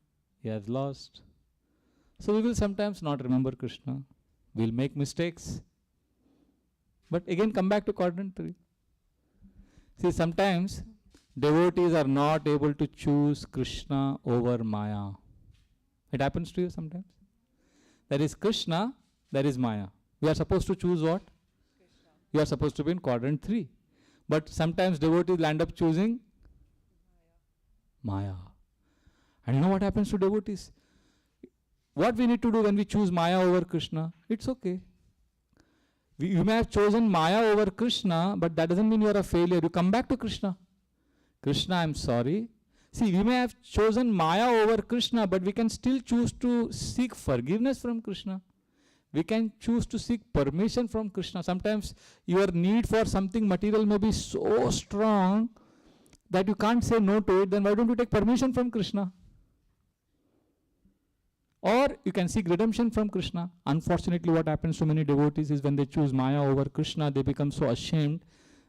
He has lost. So we will sometimes not remember Krishna. We will make mistakes. But again, come back to Quadrant 3. See, sometimes devotees are not able to choose Krishna over Maya. It happens to you sometimes. There is Krishna, there is Maya. We are supposed to choose what? Krishna. You are supposed to be in Quadrant 3. But sometimes devotees land up choosing Maya. And you know what happens to devotees? What we need to do when we choose Maya over Krishna? It's okay. You may have chosen Maya over Krishna, but that doesn't mean you are a failure. You come back to Krishna. Krishna, I'm sorry. See, we may have chosen Maya over Krishna, but we can still choose to seek forgiveness from Krishna. We can choose to seek permission from Krishna. Sometimes your need for something material may be so strong that you can't say no to it. Then why don't you take permission from Krishna? Or you can seek redemption from Krishna. Unfortunately, what happens to many devotees is when they choose Maya over Krishna, they become so ashamed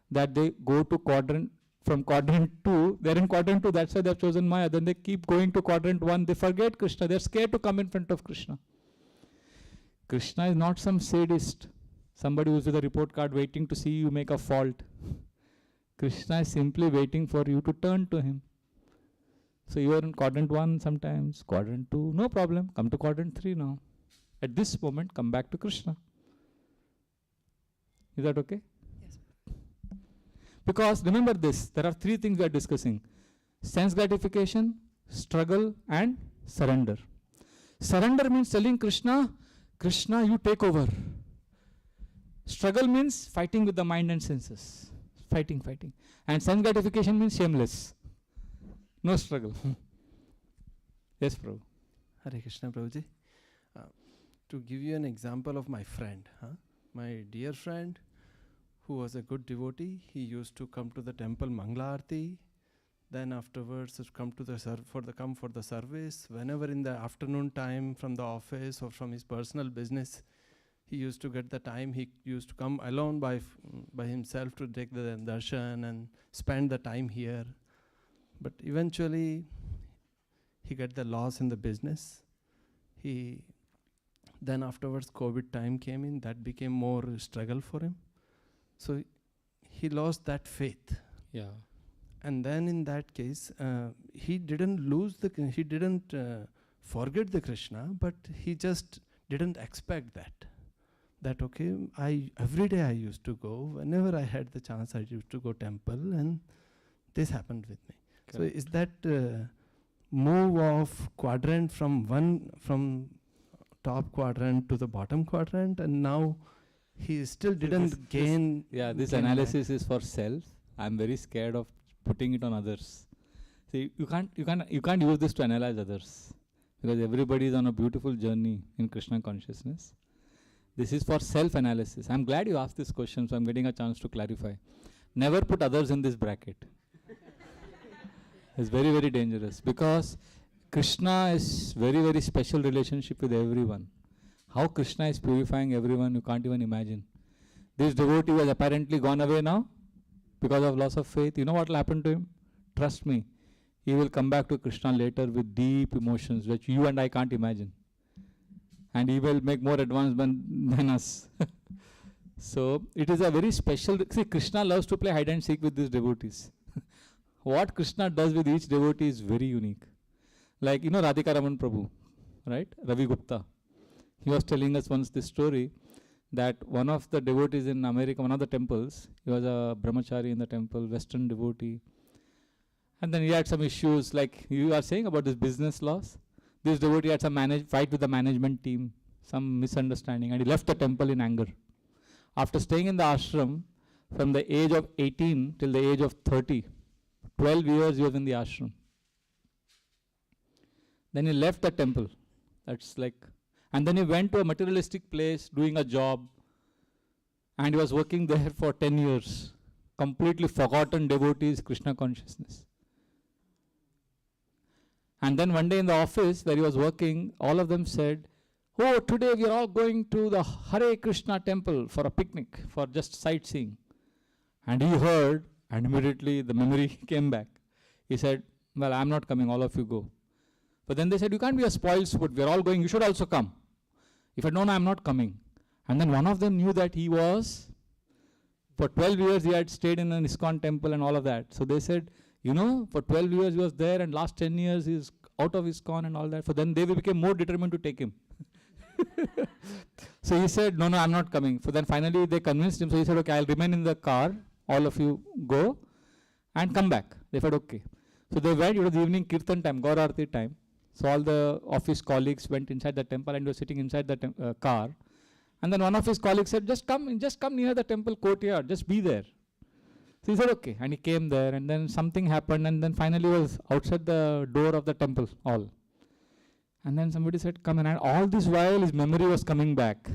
that they go to Quadrant 2. They're in Quadrant 2, that's why they've chosen Maya. Then they keep going to Quadrant 1. They forget Krishna. They're scared to come in front of Krishna. Krishna is not some sadist, somebody who's with a report card waiting to see you make a fault. Krishna is simply waiting for you to turn to him. So you are in Quadrant 1 sometimes, Quadrant 2, no problem. Come to Quadrant 3 now. At this moment, come back to Krishna. Is that okay? Yes. Because remember this, there are 3 things we are discussing. Sense gratification, struggle and surrender. Surrender means telling Krishna, Krishna, you take over. Struggle means fighting with the mind and senses. Fighting. And sense gratification means shameless. No struggle. Yes, Prabhu. Hare Krishna, Prabhuji. To give you an example of my friend, my dear friend, who was a good devotee, he used to come to the temple Mangala Aarti, then afterwards come to come for the service. Whenever in the afternoon time from the office or from his personal business, he used to get the time. He used to come alone by himself to take the darshan and spend the time here. But eventually, he got the loss in the business. Then afterwards, COVID time came in. That became more struggle for him. So he lost that faith. Yeah. And then in that case, he didn't forget the Krishna, but he just didn't expect that. That okay, every day I used to go. Whenever I had the chance, I used to go temple, and this happened with me. Okay. So is that move of quadrant from top quadrant to the bottom quadrant, and now he still didn't gain. This analysis is for self. I'm very scared of putting it on others. See, you can't use this to analyze others, because everybody is on a beautiful journey in Krishna consciousness. This is for self-analysis. I'm glad you asked this question, so I'm getting a chance to clarify. Never put others in this bracket. It's very, very dangerous, because Krishna is very, very special relationship with everyone. How Krishna is purifying everyone, you can't even imagine. This devotee has apparently gone away now because of loss of faith. You know what will happen to him? Trust me, he will come back to Krishna later with deep emotions which you and I can't imagine. And he will make more advancement than us. So it is a very special. See, Krishna loves to play hide and seek with these devotees. What Krishna does with each devotee is very unique. Like, Radhika Raman Prabhu, right? Ravi Gupta. He was telling us once this story that one of the devotees in America, one of the temples, he was a brahmachari in the temple, Western devotee. And then he had some issues, like you are saying about this business loss. This devotee had some fight with the management team, some misunderstanding, and he left the temple in anger. After staying in the ashram from the age of 18 till the age of 30, 12 years he was in the ashram. Then he left the temple. And then he went to a materialistic place doing a job, and he was working there for 10 years. Completely forgotten devotees, Krishna consciousness. And then one day in the office where he was working, all of them said, "Oh, today we are all going to the Hare Krishna temple for a picnic, for just sightseeing." And he heard, and immediately the memory came back. He said, "Well, I'm not coming, all of you go." But then they said, "You can't be a spoiled sport, we're all going, you should also come." He said, "No, I'm not coming." And then one of them knew that he was, for 12 years he had stayed in an ISKCON temple and all of that. So they said, for 12 years he was there, and last 10 years he's out of ISKCON and all that. So then they became more determined to take him. So he said, "No, I'm not coming." So then finally they convinced him. So he said, "Okay, I'll remain in the car. All of you go and come back." They said, "Okay." So they went. It was the evening kirtan time, Gaur Aarti time. So all the office colleagues went inside the temple and were sitting inside the car. And then one of his colleagues said, just come near the temple courtyard, just be there." So he said, "Okay." And he came there, and then something happened, and then finally was outside the door of the temple all. And then somebody said, "Come in." And all this while his memory was coming back.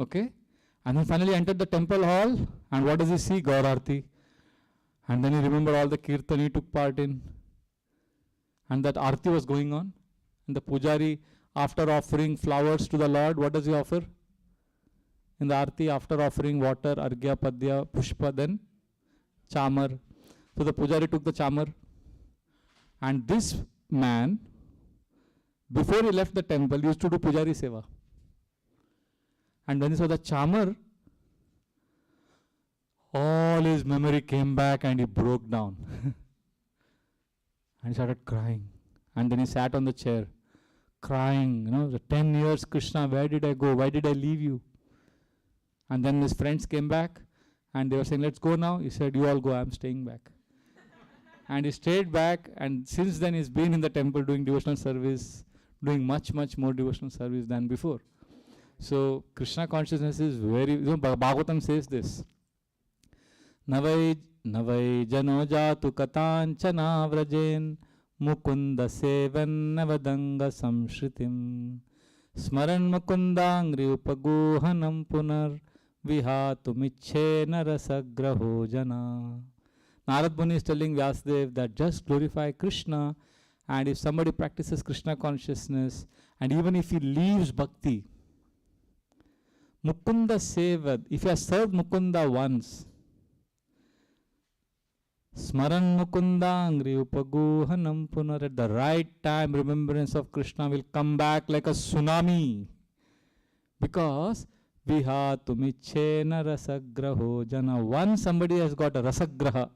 Okay? And then finally entered the temple hall, and what does he see? Gaur Aarti. And then he remembered all the kirtan he took part in. And that Aarti was going on. And the pujari, after offering flowers to the Lord, what does he offer? In the Aarti, after offering water, Argya, Padya, Pushpa, then Chamar. So the pujari took the Chamar. And this man, before he left the temple, used to do pujari seva. And when he saw the Chamar, all his memory came back and he broke down. And he started crying. And then he sat on the chair, crying, the 10 years, Krishna, where did I go? Why did I leave you? And then his friends came back and they were saying, "Let's go now." He said, "You all go, I'm staying back." And he stayed back, and since then he's been in the temple doing devotional service, doing much, much more devotional service than before. So Krishna consciousness is very, Bhagavatam says this. Navai jano jatu katanchana vrajen mukunda sevan navadanga samshritim smaran mukundangri upagohanam punar vihatumiche narasagraho jana. Narad Muni is telling Vyasadeva that just glorify Krishna, and if somebody practices Krishna consciousness, and even if he leaves bhakti, Mukunda sevad, if you have served Mukunda once, Smaran Mukundangri upagohanam punar, at the right time remembrance of Krishna will come back like a tsunami, because vihatumichena rasagraho jana. Once somebody has got a rasagraha,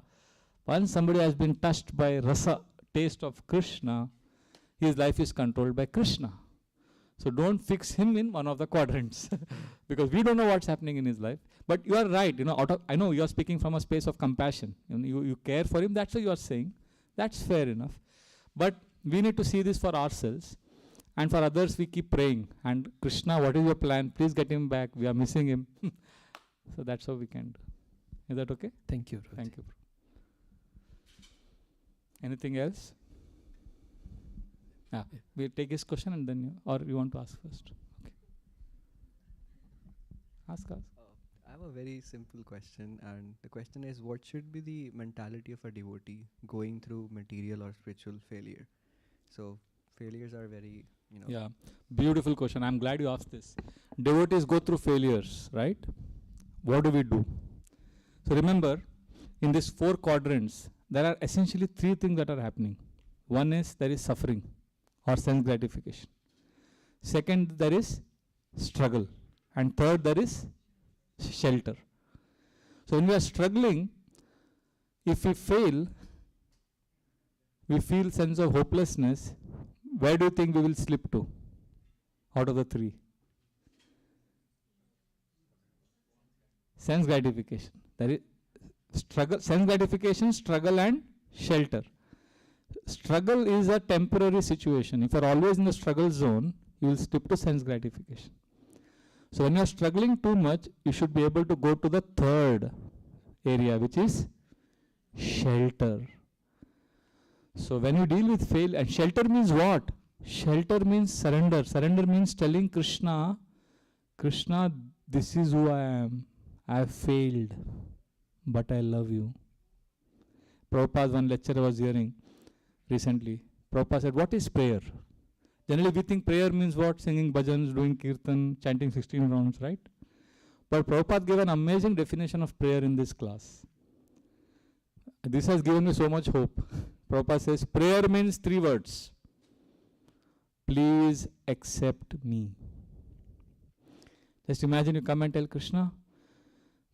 once somebody has been touched by rasa, taste of Krishna, his life is controlled by Krishna. So don't fix him in one of the quadrants because we don't know what's happening in his life. But you are right, I know you are speaking from a space of compassion. You care for him, that's what you are saying. That's fair enough. But we need to see this for ourselves. And for others, we keep praying. And Krishna, what is your plan? Please get him back. We are missing him. So that's how we can do. Is that okay? Thank you. Thank you. Anything else? Yeah, we'll take his question and then or you want to ask first? Okay. Ask. I have a very simple question, and the question is, what should be the mentality of a devotee going through material or spiritual failure? So failures are very, Yeah, beautiful question. I'm glad you asked this. Devotees go through failures, right? What do we do? So remember, in these 4 quadrants, there are essentially 3 things that are happening. One is there is suffering or sense gratification. Second, there is struggle. And third, there is shelter. So when we are struggling, if we fail, we feel sense of hopelessness. Where do you think we will slip to out of the 3? Sense gratification. There is struggle, sense gratification, struggle and shelter. Struggle is a temporary situation. If you are always in the struggle zone, you will slip to sense gratification. So when you are struggling too much, you should be able to go to the third area, which is shelter. So when you deal with fail, and shelter means what? Shelter means surrender. Surrender means telling Krishna, Krishna, this is who I am. I have failed, but I love you. Prabhupada, one lecture I was hearing, recently. Prabhupada said, what is prayer? Generally we think prayer means what? Singing bhajans, doing kirtan, chanting 16 rounds, right? But Prabhupada gave an amazing definition of prayer in this class. This has given me so much hope. Prabhupada says, prayer means 3 words. Please accept me. Just imagine you come and tell Krishna,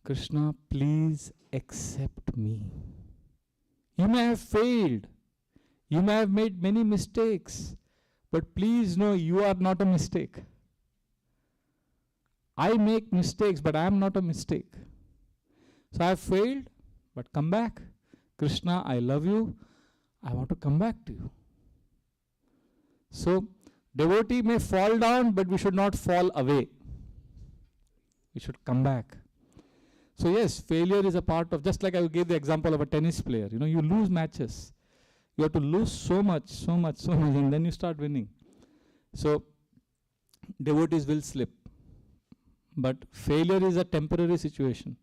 Krishna, please accept me. You may have failed. You may have made many mistakes. But please know you are not a mistake. I make mistakes, but I am not a mistake. So I have failed, but come back. Krishna, I love you. I want to come back to you. So, devotee may fall down, but we should not fall away. We should come back. So yes, failure is a part of, just like I gave the example of a tennis player. You know, you lose matches. You have to lose so much, and then you start winning. So, devotees will slip. But failure is a temporary situation.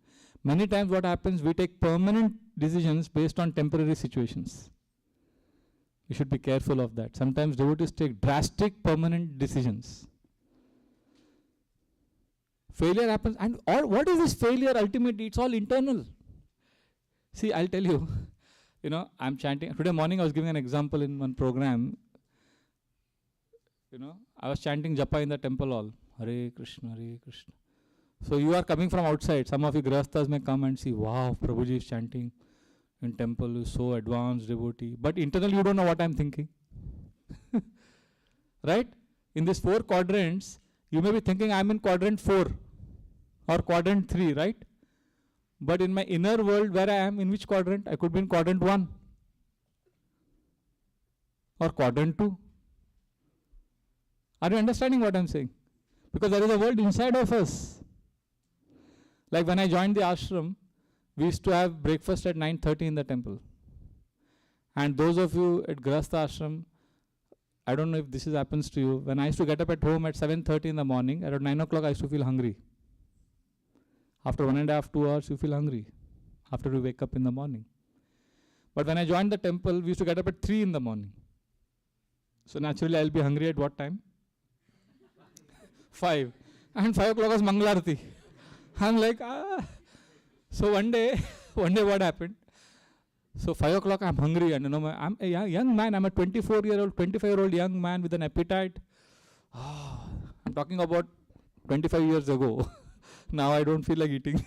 Many times what happens, we take permanent decisions based on temporary situations. We should be careful of that. Sometimes devotees take drastic permanent decisions. Failure happens, and or what is this failure ultimately? It's all internal. See, I'll tell you, you know, I'm chanting. Today morning I was giving an example in one program. You know, I was chanting japa in the temple hall. Hare Krishna, Hare Krishna. So you are coming from outside. Some of you grahasthas may come and see, wow, Prabhuji is chanting in temple, is so advanced devotee. But internally you don't know what I'm thinking. Right? In these 4 quadrants, you may be thinking I'm in quadrant 4 or quadrant 3, right? But in my inner world where I am, in which quadrant? I could be in quadrant 1 or quadrant 2. Are you understanding what I'm saying? Because there is a world inside of us. Like when I joined the ashram, we used to have breakfast at 9:30 in the temple. And those of you at Grahastha ashram, I don't know if this happens to you. When I used to get up at home at 7:30 in the morning, around 9 o'clock I used to feel hungry. After 1.5, 2 hours, you feel hungry after you wake up in the morning. But when I joined the temple, we used to get up at 3 in the morning. So naturally, I'll be hungry at what time? 5. And 5 o'clock was Mangalarti. I'm like, ah. So one day what happened? So 5 o'clock, I'm hungry, and you know, I'm a young man. I'm a 24-year-old, 25-year-old young man with an appetite. I'm talking about 25 years ago. Now I don't feel like eating.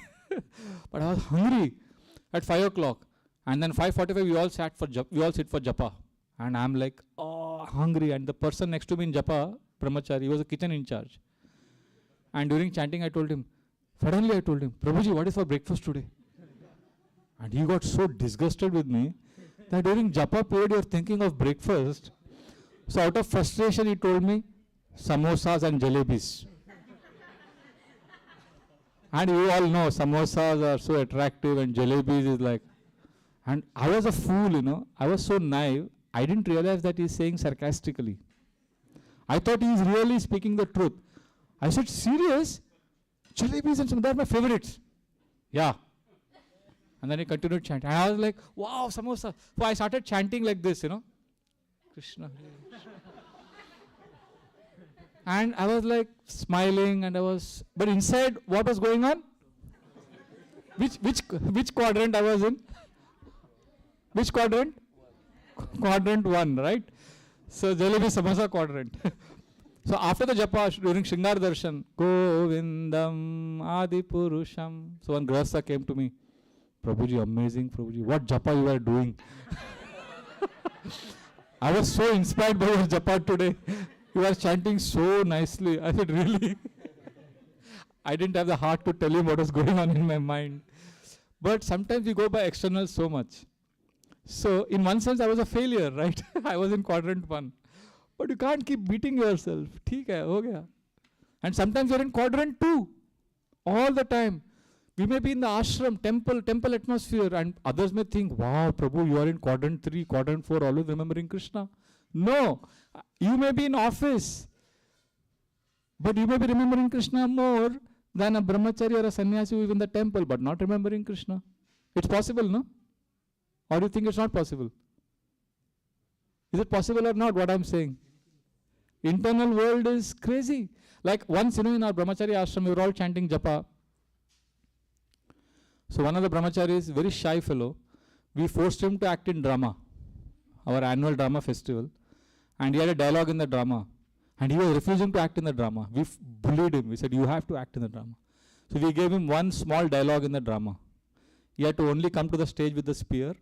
But I was hungry at 5 o'clock. And then 5:45, we all sit for japa. And I'm like, oh, hungry. And the person next to me in japa, brahmachari, he was a kitchen in charge. And during chanting, suddenly I told him, Prabhuji, what is for breakfast today? And he got so disgusted with me that during japa period, you're thinking of breakfast. So out of frustration, he told me, samosas and jalebis. And you all know, samosas are so attractive and jalebis is like, and I was a fool, you know. I was so naive. I didn't realize that he's saying sarcastically. I thought he's really speaking the truth. I said, serious? Jalebis and some, they're my favorites. Yeah. And then he continued chanting. And I was like, wow, samosa. So I started chanting like this, you know. Krishna. And I was like smiling, and but inside, what was going on? Which quadrant I was in? Which quadrant? Quadrant 1, right? So Jalebi Samosa quadrant. So after the japa, during Shringar Darshan, Govindam Adi Purusham. So one Grahastha came to me, Prabhuji, amazing Prabhuji, what japa you are doing? I was so inspired by your japa today. You are chanting so nicely. I said, really? I didn't have the heart to tell him what was going on in my mind. But sometimes we go by external so much. So in one sense, I was a failure, right? I was in quadrant 1. But you can't keep beating yourself. Theek hai, ho gaya. And sometimes you're in quadrant 2 all the time. We may be in the ashram, temple atmosphere, and others may think, wow, Prabhu, you are in quadrant 3, quadrant 4, always remembering Krishna. No, you may be in office, but you may be remembering Krishna more than a brahmachari or a sannyasi who is in the temple, but not remembering Krishna. It's possible, no? Or do you think it's not possible? Is it possible or not, what I'm saying? Internal world is crazy. Like once, in our brahmachari ashram, we were all chanting japa. So one of the brahmacharis, very shy fellow, we forced him to act in drama, our annual drama festival. And he had a dialogue in the drama. And he was refusing to act in the drama. We bullied him. We said, you have to act in the drama. So we gave him one small dialogue in the drama. He had to only come to the stage with the spear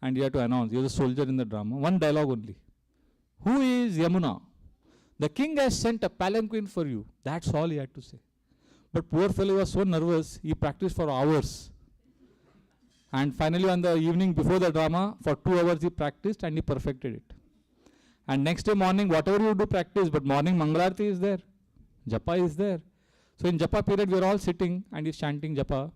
and he had to announce. He was a soldier in the drama. One dialogue only. Who is Yamuna? The king has sent a palanquin for you. That's all he had to say. But poor fellow was so nervous, he practiced for hours. And finally on the evening before the drama, for 2 hours he practiced and he perfected it. And next day morning, whatever you do practice, but morning Mangalarti is there. Japa is there. So in Japa period, we are all sitting and he's chanting Japa.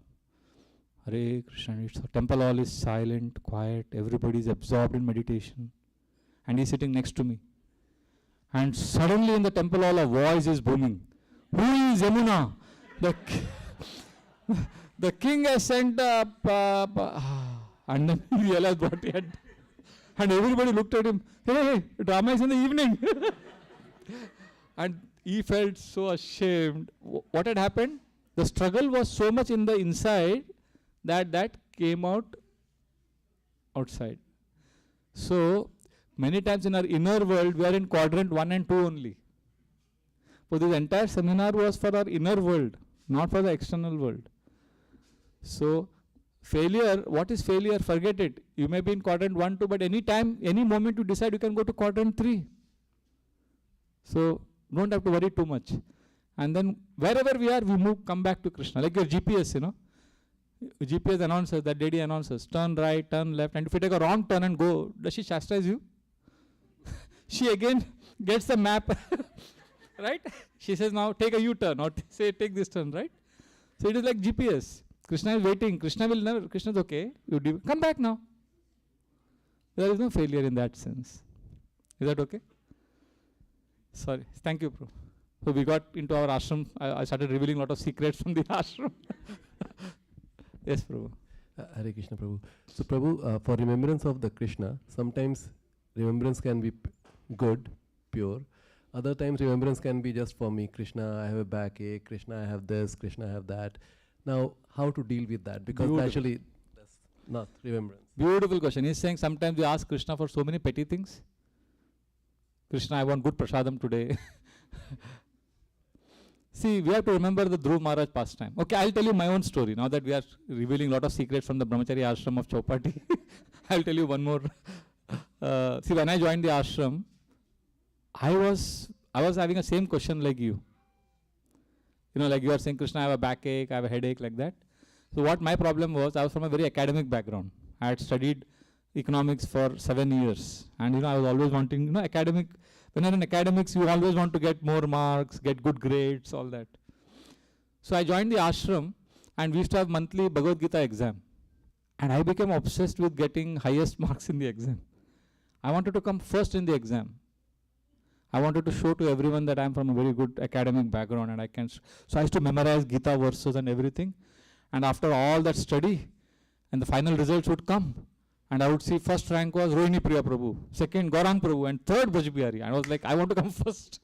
Hare Krishna, the temple hall is silent, quiet, everybody is absorbed in meditation. And he's sitting next to me. And suddenly in the temple hall, a voice is booming. Who is Yamuna? The king has sent a... and then he realized what he had. And everybody looked at him. Hey, drama is in the evening. And he felt so ashamed. What had happened? The struggle was so much in the inside that came out outside. So, many times in our inner world, we are in quadrant 1 and 2 only. So this entire seminar was for our inner world, not for the external world. So, failure, what is failure? Forget it. You may be in quadrant 1, 2, but any time, any moment you decide, you can go to quadrant 3. So, don't have to worry too much. And then, wherever we are, we come back to Krishna. Like your GPS, GPS announces, that lady announces, turn right, turn left. And if you take a wrong turn and go, does she chastise you? She again gets the map, right? She says, now take a U-turn, or say, take this turn, right? So it is like GPS. Krishna is waiting. Krishna will never, Krishna is okay. You come back now. There is no failure in that sense. Is that okay? Sorry. Thank you, Prabhu. So we got into our ashram. I started revealing a lot of secrets from the ashram. Yes, Prabhu. Hare Krishna, Prabhu. So, Prabhu, for remembrance of the Krishna, sometimes remembrance can be good, pure. Other times remembrance can be just for me. Krishna, I have a backache. Krishna, I have this. Krishna, I have that. Now, how to deal with that? Because actually, that's not remembrance. Beautiful question. He's saying sometimes we ask Krishna for so many petty things. Krishna, I want good prasadam today. See, we have to remember the Dhruv Maharaj pastime. Okay, I'll tell you my own story. Now that we are revealing a lot of secrets from the Brahmachari ashram of Chowpatty, I'll tell you one more. See, when I joined the ashram, I was having the same question like you. Like you are saying, Krishna, I have a backache, I have a headache, like that. So what my problem was, I was from a very academic background. I had studied economics for 7 years. And I was always wanting, academic. When you're in academics, you always want to get more marks, get good grades, all that. So I joined the ashram and we used to have monthly Bhagavad Gita exam. And I became obsessed with getting highest marks in the exam. I wanted to come first in the exam. I wanted to show to everyone that I'm from a very good academic background and I can. So I used to memorize Gita verses and everything. And after all that study, and the final results would come. And I would see first rank was Rohini Priya Prabhu, second Gaurang Prabhu, and third Vraja Bihari. And I was like, I want to come first.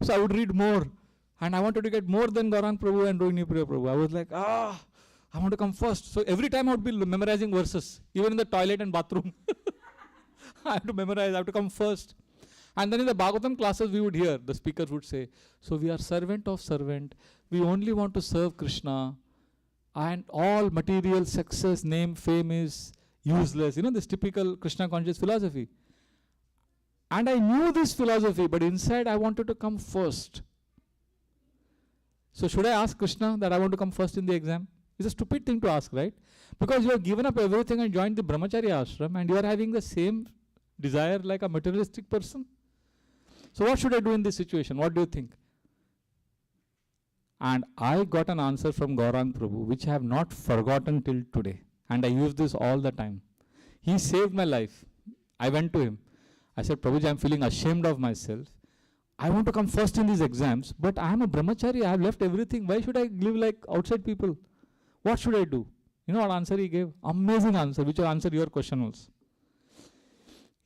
So I would read more. And I wanted to get more than Gaurang Prabhu and Rohini Priya Prabhu. I was like, I want to come first. So every time I would be memorizing verses, even in the toilet and bathroom. I have to memorize, I have to come first. And then in the Bhagavatam classes, we would hear, the speakers would say, so we are servant of servant. We only want to serve Krishna. And all material success, name, fame is useless. This typical Krishna conscious philosophy. And I knew this philosophy, but inside I wanted to come first. So should I ask Krishna that I want to come first in the exam? It's a stupid thing to ask, right? Because you have given up everything and joined the Brahmachari ashram and you are having the same desire like a materialistic person. So what should I do in this situation? What do you think? And I got an answer from Gaurang Prabhu, which I have not forgotten till today. And I use this all the time. He saved my life. I went to him. I said, Prabhuji, I'm feeling ashamed of myself. I want to come first in these exams, but I am a brahmachari. I have left everything. Why should I live like outside people? What should I do? You know what answer he gave? Amazing answer, which will answer your question also.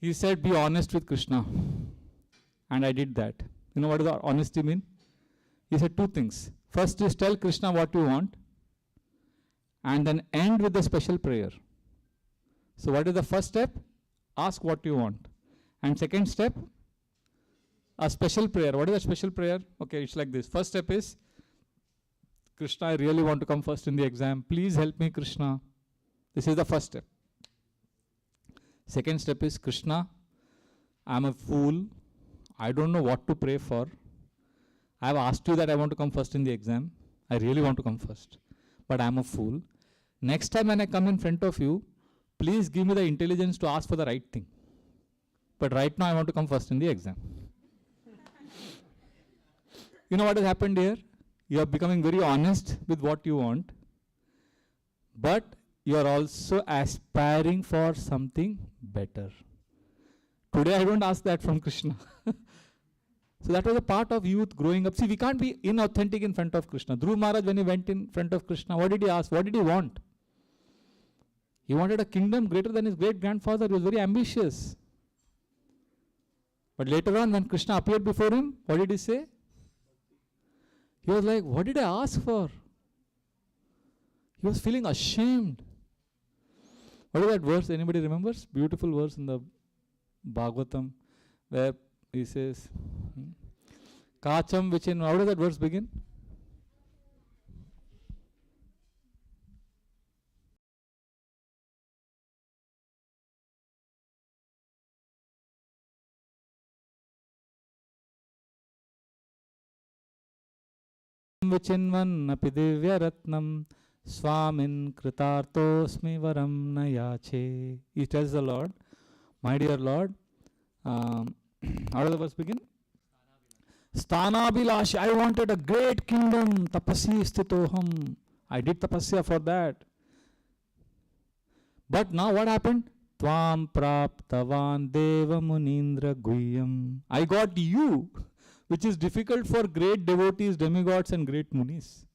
He said, be honest with Krishna. And I did that. You know what does honesty mean? He said two things. First is tell Krishna what you want, and then end with a special prayer. So what is the first step? Ask what you want. And second step, a special prayer. What is a special prayer? Okay, it's like this. First step is, Krishna, I really want to come first in the exam. Please help me, Krishna. This is the first step. Second step is, Krishna, I'm a fool. I don't know what to pray for. I have asked you that I want to come first in the exam. I really want to come first. But I'm a fool. Next time when I come in front of you, please give me the intelligence to ask for the right thing. But right now I want to come first in the exam. You know what has happened here? You are becoming very honest with what you want. But you are also aspiring for something better. Today I don't ask that from Krishna. So that was a part of youth growing up. See, we can't be inauthentic in front of Krishna. Dhruv Maharaj, when he went in front of Krishna, what did he ask? What did he want? He wanted a kingdom greater than his great-grandfather. He was very ambitious. But later on, when Krishna appeared before him, what did he say? He was like, what did I ask for? He was feeling ashamed. What is that verse? Anybody remembers? Beautiful verse in the Bhagavatam, where he says, Kacham Vichin. How does that verse begin? Vichinvan api divya ratnam swamin kritartosmi varam nayache. He tells the Lord, my dear Lord, how does the verse begin? Sthanabhilashi, I wanted a great kingdom. Tapasi sthitoham. I did tapasya for that. But now what happened? Tvam praptavan deva munindra guhyam. I got you, which is difficult for great devotees, demigods and great munis.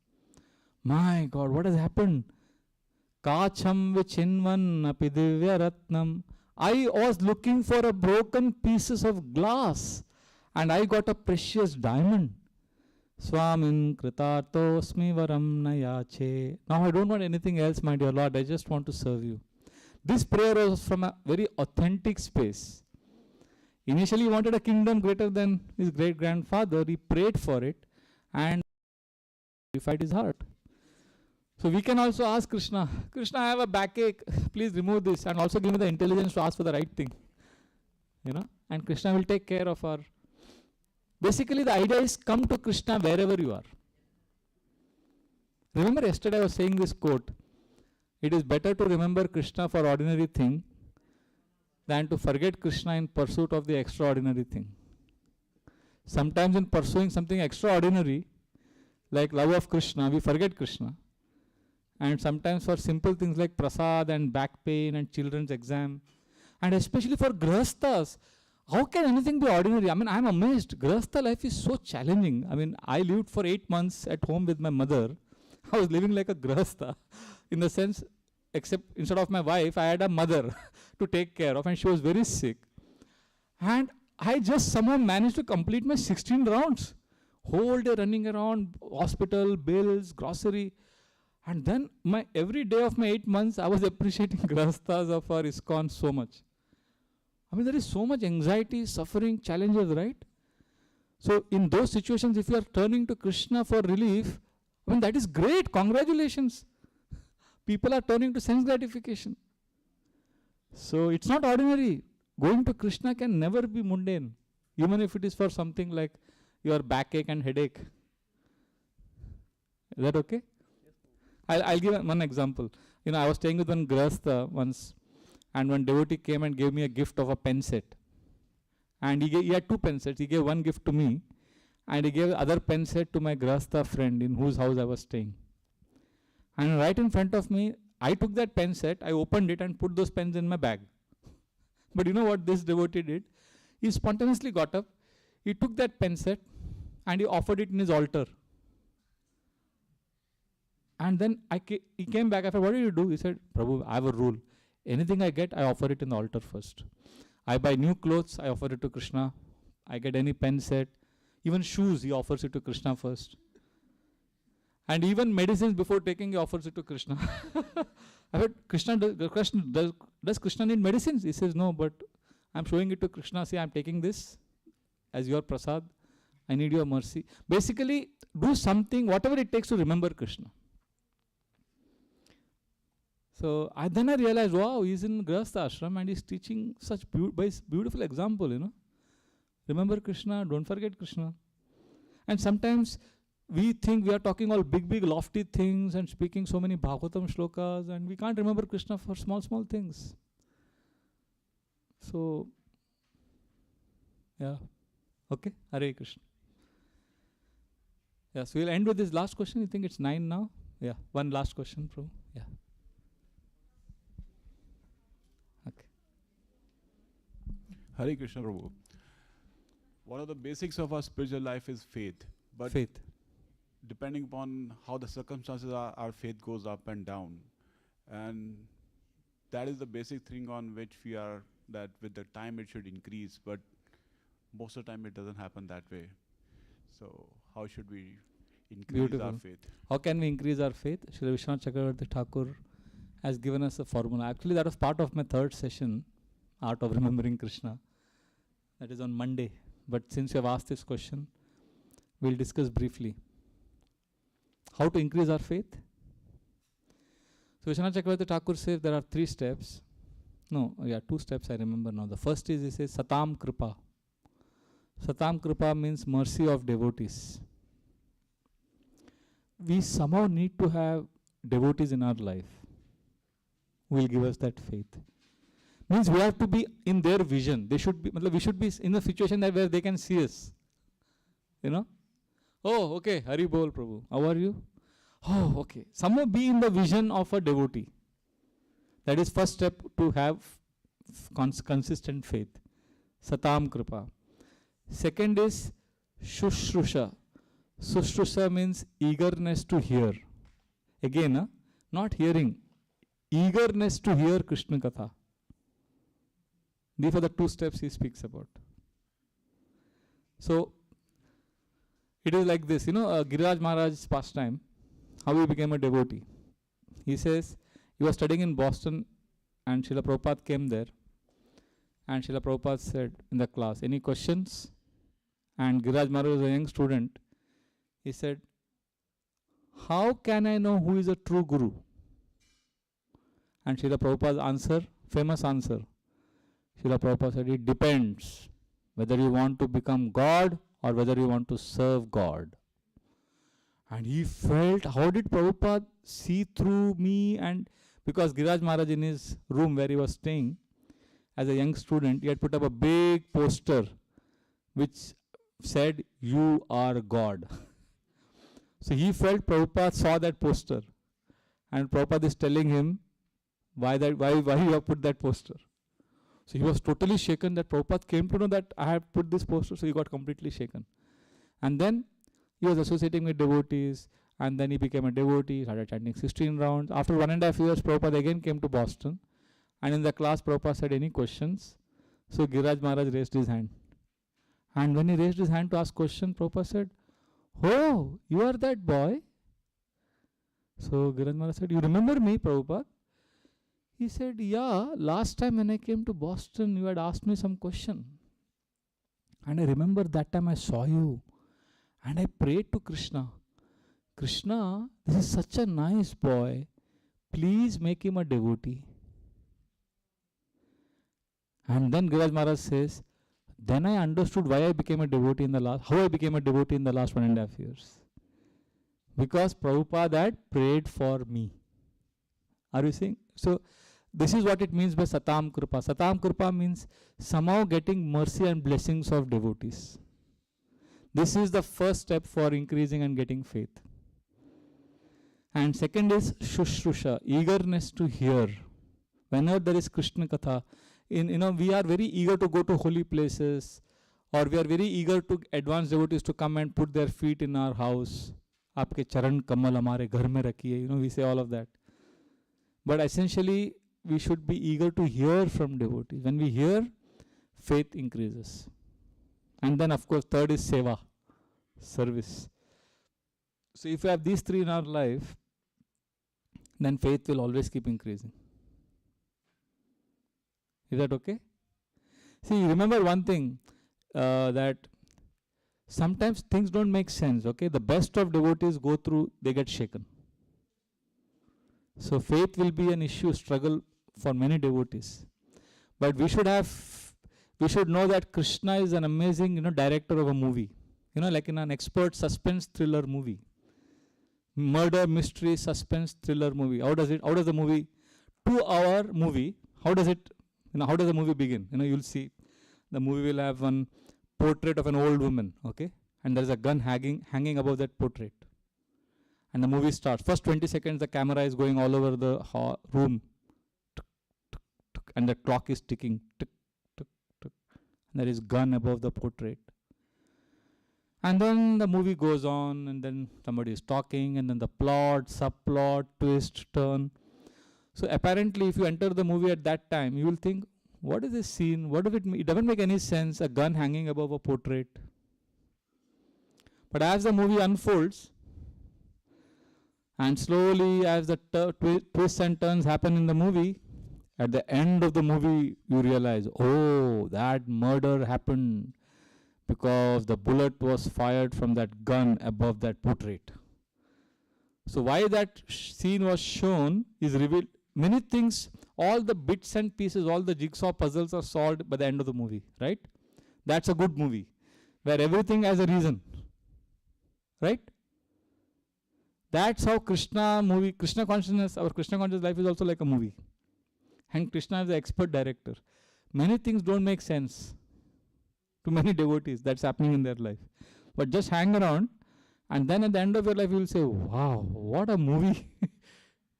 My God, what has happened? Kacham vichinvan api divya ratnam. I was looking for a broken pieces of glass and I got a precious diamond. Swamin kritartosmi varam nayache. Now I don't want anything else, my dear Lord. I just want to serve you. This prayer was from a very authentic space. Initially he wanted a kingdom greater than his great-grandfather. He prayed for it and purified his heart. So we can also ask Krishna, Krishna, I have a backache. Please remove this and also give me the intelligence to ask for the right thing. You know, and Krishna will take care of our... Basically the idea is come to Krishna wherever you are. Remember yesterday I was saying this quote, it is better to remember Krishna for ordinary thing than to forget Krishna in pursuit of the extraordinary thing. Sometimes in pursuing something extraordinary, like love of Krishna, we forget Krishna. And sometimes for simple things like prasad and back pain and children's exam, and especially for grahasthas, how can anything be ordinary? I mean, I'm amazed. Grahastha life is so challenging. I mean, I lived for 8 months at home with my mother. I was living like a grahastha in the sense, except instead of my wife, I had a mother to take care of and she was very sick. And I just somehow managed to complete my 16 rounds. Whole day running around, hospital, bills, grocery. And then every day of my 8 months, I was appreciating grahasthas of our ISKCON so much. I mean, there is so much anxiety, suffering, challenges, right? So in those situations, if you are turning to Krishna for relief, I mean, that is great. Congratulations. People are turning to sense gratification. So it's not ordinary. Going to Krishna can never be mundane, even if it is for something like your backache and headache. Is that okay? I'll give one example. You know, I was staying with one grahastha once, and one devotee came and gave me a gift of a pen set. And he had 2 pen sets. He gave one gift to me, and he gave the other pen set to my grahastha friend in whose house I was staying. And right in front of me, I took that pen set, I opened it and put those pens in my bag. But you know what this devotee did? He spontaneously got up, he took that pen set and he offered it in his altar. And then he came back. I said, what did you do? He said, Prabhu, I have a rule. Anything I get, I offer it in the altar first. I buy new clothes, I offer it to Krishna. I get any pen set, even shoes, he offers it to Krishna first. And even medicines before taking, he offers it to Krishna. I heard, does Krishna need medicines? He says, no, but I'm showing it to Krishna. See, I'm taking this as your prasad. I need your mercy. Basically, do something, whatever it takes to remember Krishna. So then I realized, wow, he's in Grihastha ashram and he's teaching such beautiful example, you know. Remember Krishna, don't forget Krishna. And sometimes we think we are talking all big, lofty things and speaking so many Bhagavatam shlokas, and we can't remember Krishna for small things. So, yeah. Okay, Hare Krishna. Yeah, so we'll end with this last question. You think it's 9 now? Yeah, one last question, Prabhu. Yeah. Okay. Hare Krishna, Prabhu. One of the basics of our spiritual life is faith. But faith. Depending upon how the circumstances are, our faith goes up and down. And that is the basic thing on which we are, that with the time it should increase, but most of the time it doesn't happen that way. So how should we increase our faith? How can we increase our faith? Srila Vishwanath Chakravarti Thakur has given us a formula. Actually, that was part of my third session, Art of Remembering Krishna. That is on Monday. But since you have asked this question, we'll discuss briefly. How to increase our faith? So Vishwanath Chakravarti Thakur says there are 3 steps. No, 2 steps I remember now. The first is, he says, Satam Kripa. Satam Kripa means mercy of devotees. We somehow need to have devotees in our life who will give us that faith. Means we have to be in their vision. They should be, we should be in a situation that where they can see us. You know? Oh, okay, Hari Bol Prabhu. How are you? Oh, okay. Somehow be in the vision of a devotee. That is first step to have consistent faith. Satam Kripa. Second is Shushrusha. Shushrusha means eagerness to hear. Again, not hearing. Eagerness to hear Krishna Katha. These are the 2 steps he speaks about. So, it is like this, Giriraj Maharaj's pastime, how he became a devotee. He says, he was studying in Boston and Srila Prabhupada came there. And Srila Prabhupada said in the class, any questions? And Giriraj Maharaj was a young student. He said, how can I know who is a true guru? And Srila Prabhupada's answer, famous answer. Srila Prabhupada said, it depends whether you want to become God or whether you want to serve God. And he felt, how did Prabhupada see through me? And because Giriraj Maharaj in his room where he was staying, as a young student, he had put up a big poster which said, you are God. So he felt Prabhupada saw that poster. And Prabhupada is telling him, why you have put that poster. So he was totally shaken that Prabhupada came to know that I have put this poster, so he got completely shaken. And then he was associating with devotees, and then he became a devotee, started chanting 16 rounds. After 1.5 years, Prabhupada again came to Boston, and in the class, Prabhupada said, any questions? So Giriraj Maharaj raised his hand. And when he raised his hand to ask question, Prabhupada said, oh, you are that boy? So Giriraj Maharaj said, you remember me, Prabhupada? He said, yeah, last time when I came to Boston, you had asked me some question. And I remember that time I saw you. And I prayed to Krishna. Krishna, this is such a nice boy. Please make him a devotee. And then Giriraj Maharaj says, then I understood why I became a devotee how I became a devotee in the last 1.5 years. Because Prabhupada had prayed for me. Are you seeing? So, this is what it means by Satam Kripa. Satam Kripa means somehow getting mercy and blessings of devotees. This is the first step for increasing and getting faith. And second is Shushrusha, eagerness to hear. Whenever there is Krishna Katha, we are very eager to go to holy places, or we are very eager to advance devotees to come and put their feet in our house. Aapke charan kamal hamare ghar mein rakhiye. We say all of that. But essentially, we should be eager to hear from devotees. When we hear, faith increases. And then of course third is seva, service. So if you have these three in our life, then faith will always keep increasing. Is that okay? See, remember one thing, that sometimes things don't make sense, okay? The best of devotees go through, they get shaken. So faith will be an issue, struggle for many devotees. But we should know that Krishna is an amazing, director of a movie. Like in an expert suspense thriller movie. Murder, mystery, suspense, thriller movie. How does the movie, 2-hour movie, how does the movie begin? You'll see the movie will have one portrait of an old woman, okay? And there's a gun hanging above that portrait. And the movie starts. First 20 seconds, the camera is going all over the room. Tuk, tuk, tuk, and the clock is ticking. Tuk, tuk, tuk. And there is gun above the portrait. And then the movie goes on, and then somebody is talking, and then the plot, subplot, twist, turn. So apparently, if you enter the movie at that time, you will think, what is this scene? What does it mean? It doesn't make any sense, a gun hanging above a portrait. But as the movie unfolds, and slowly as the twists and turns happen in the movie, at the end of the movie, you realize, oh, that murder happened because the bullet was fired from that gun above that portrait. So why that scene was shown is revealed. Many things, all the bits and pieces, all the jigsaw puzzles are solved by the end of the movie, right? That's a good movie, where everything has a reason, right? That's how Krishna consciousness, our Krishna conscious life is also like a movie. And Krishna is the expert director. Many things don't make sense to many devotees. That's happening in their life. But just hang around, and then at the end of your life, you will say, wow, what a movie.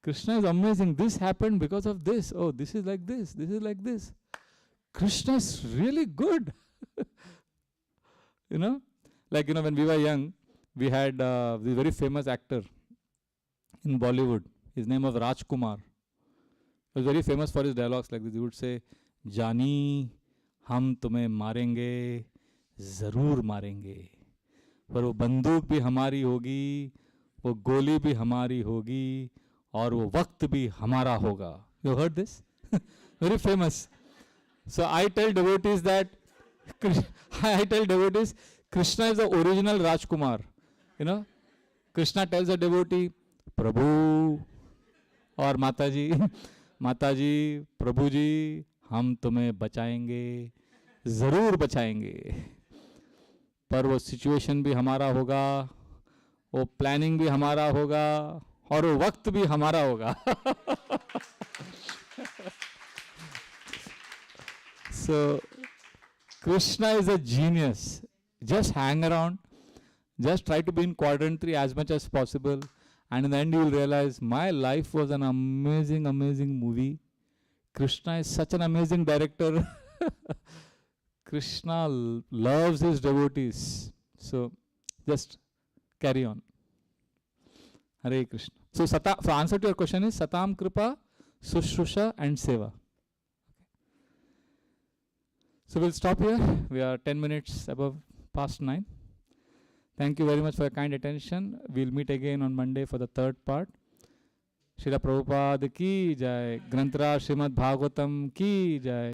Krishna is amazing. This happened because of this. Oh, this is like this. This is like this. Krishna is really good. Like, when we were young, we had this very famous actor in Bollywood. His name was Rajkumar. He was very famous for his dialogues like this. He would say, Jani, हम तुम्हें मारेंगे, जरूर मारेंगे, पर वो बंदूक भी हमारी होगी, वो गोली भी हमारी होगी, और वो वक्त भी हमारा होगा. You heard this? Very famous. So I tell devotees Krishna is the original Rajkumar. Krishna tells a devotee, Prabhu or Mataji, Prabhu ji, हम तुम्हें बचाएंगे, जरूर बचाएंगे, पर वो सिचुएशन भी हमारा होगा, वो प्लानिंग भी हमारा होगा, और वो वक्त भी हमारा होगा. So Krishna is a genius. Just hang around, just try to be in Quadrant 3 as much as possible, and in the end you will realize my life was an amazing movie. Krishna is such an amazing director. Krishna loves his devotees. So just carry on. Hare Krishna. So answer to your question is Satam Kripa, Sushrusha and Seva. So we'll stop here. We are 10 minutes past 9. Thank you very much for your kind attention. We'll meet again on Monday for the third part. Srila Prabhupada ki jai. Granthra Srimad Bhagavatam ki jai.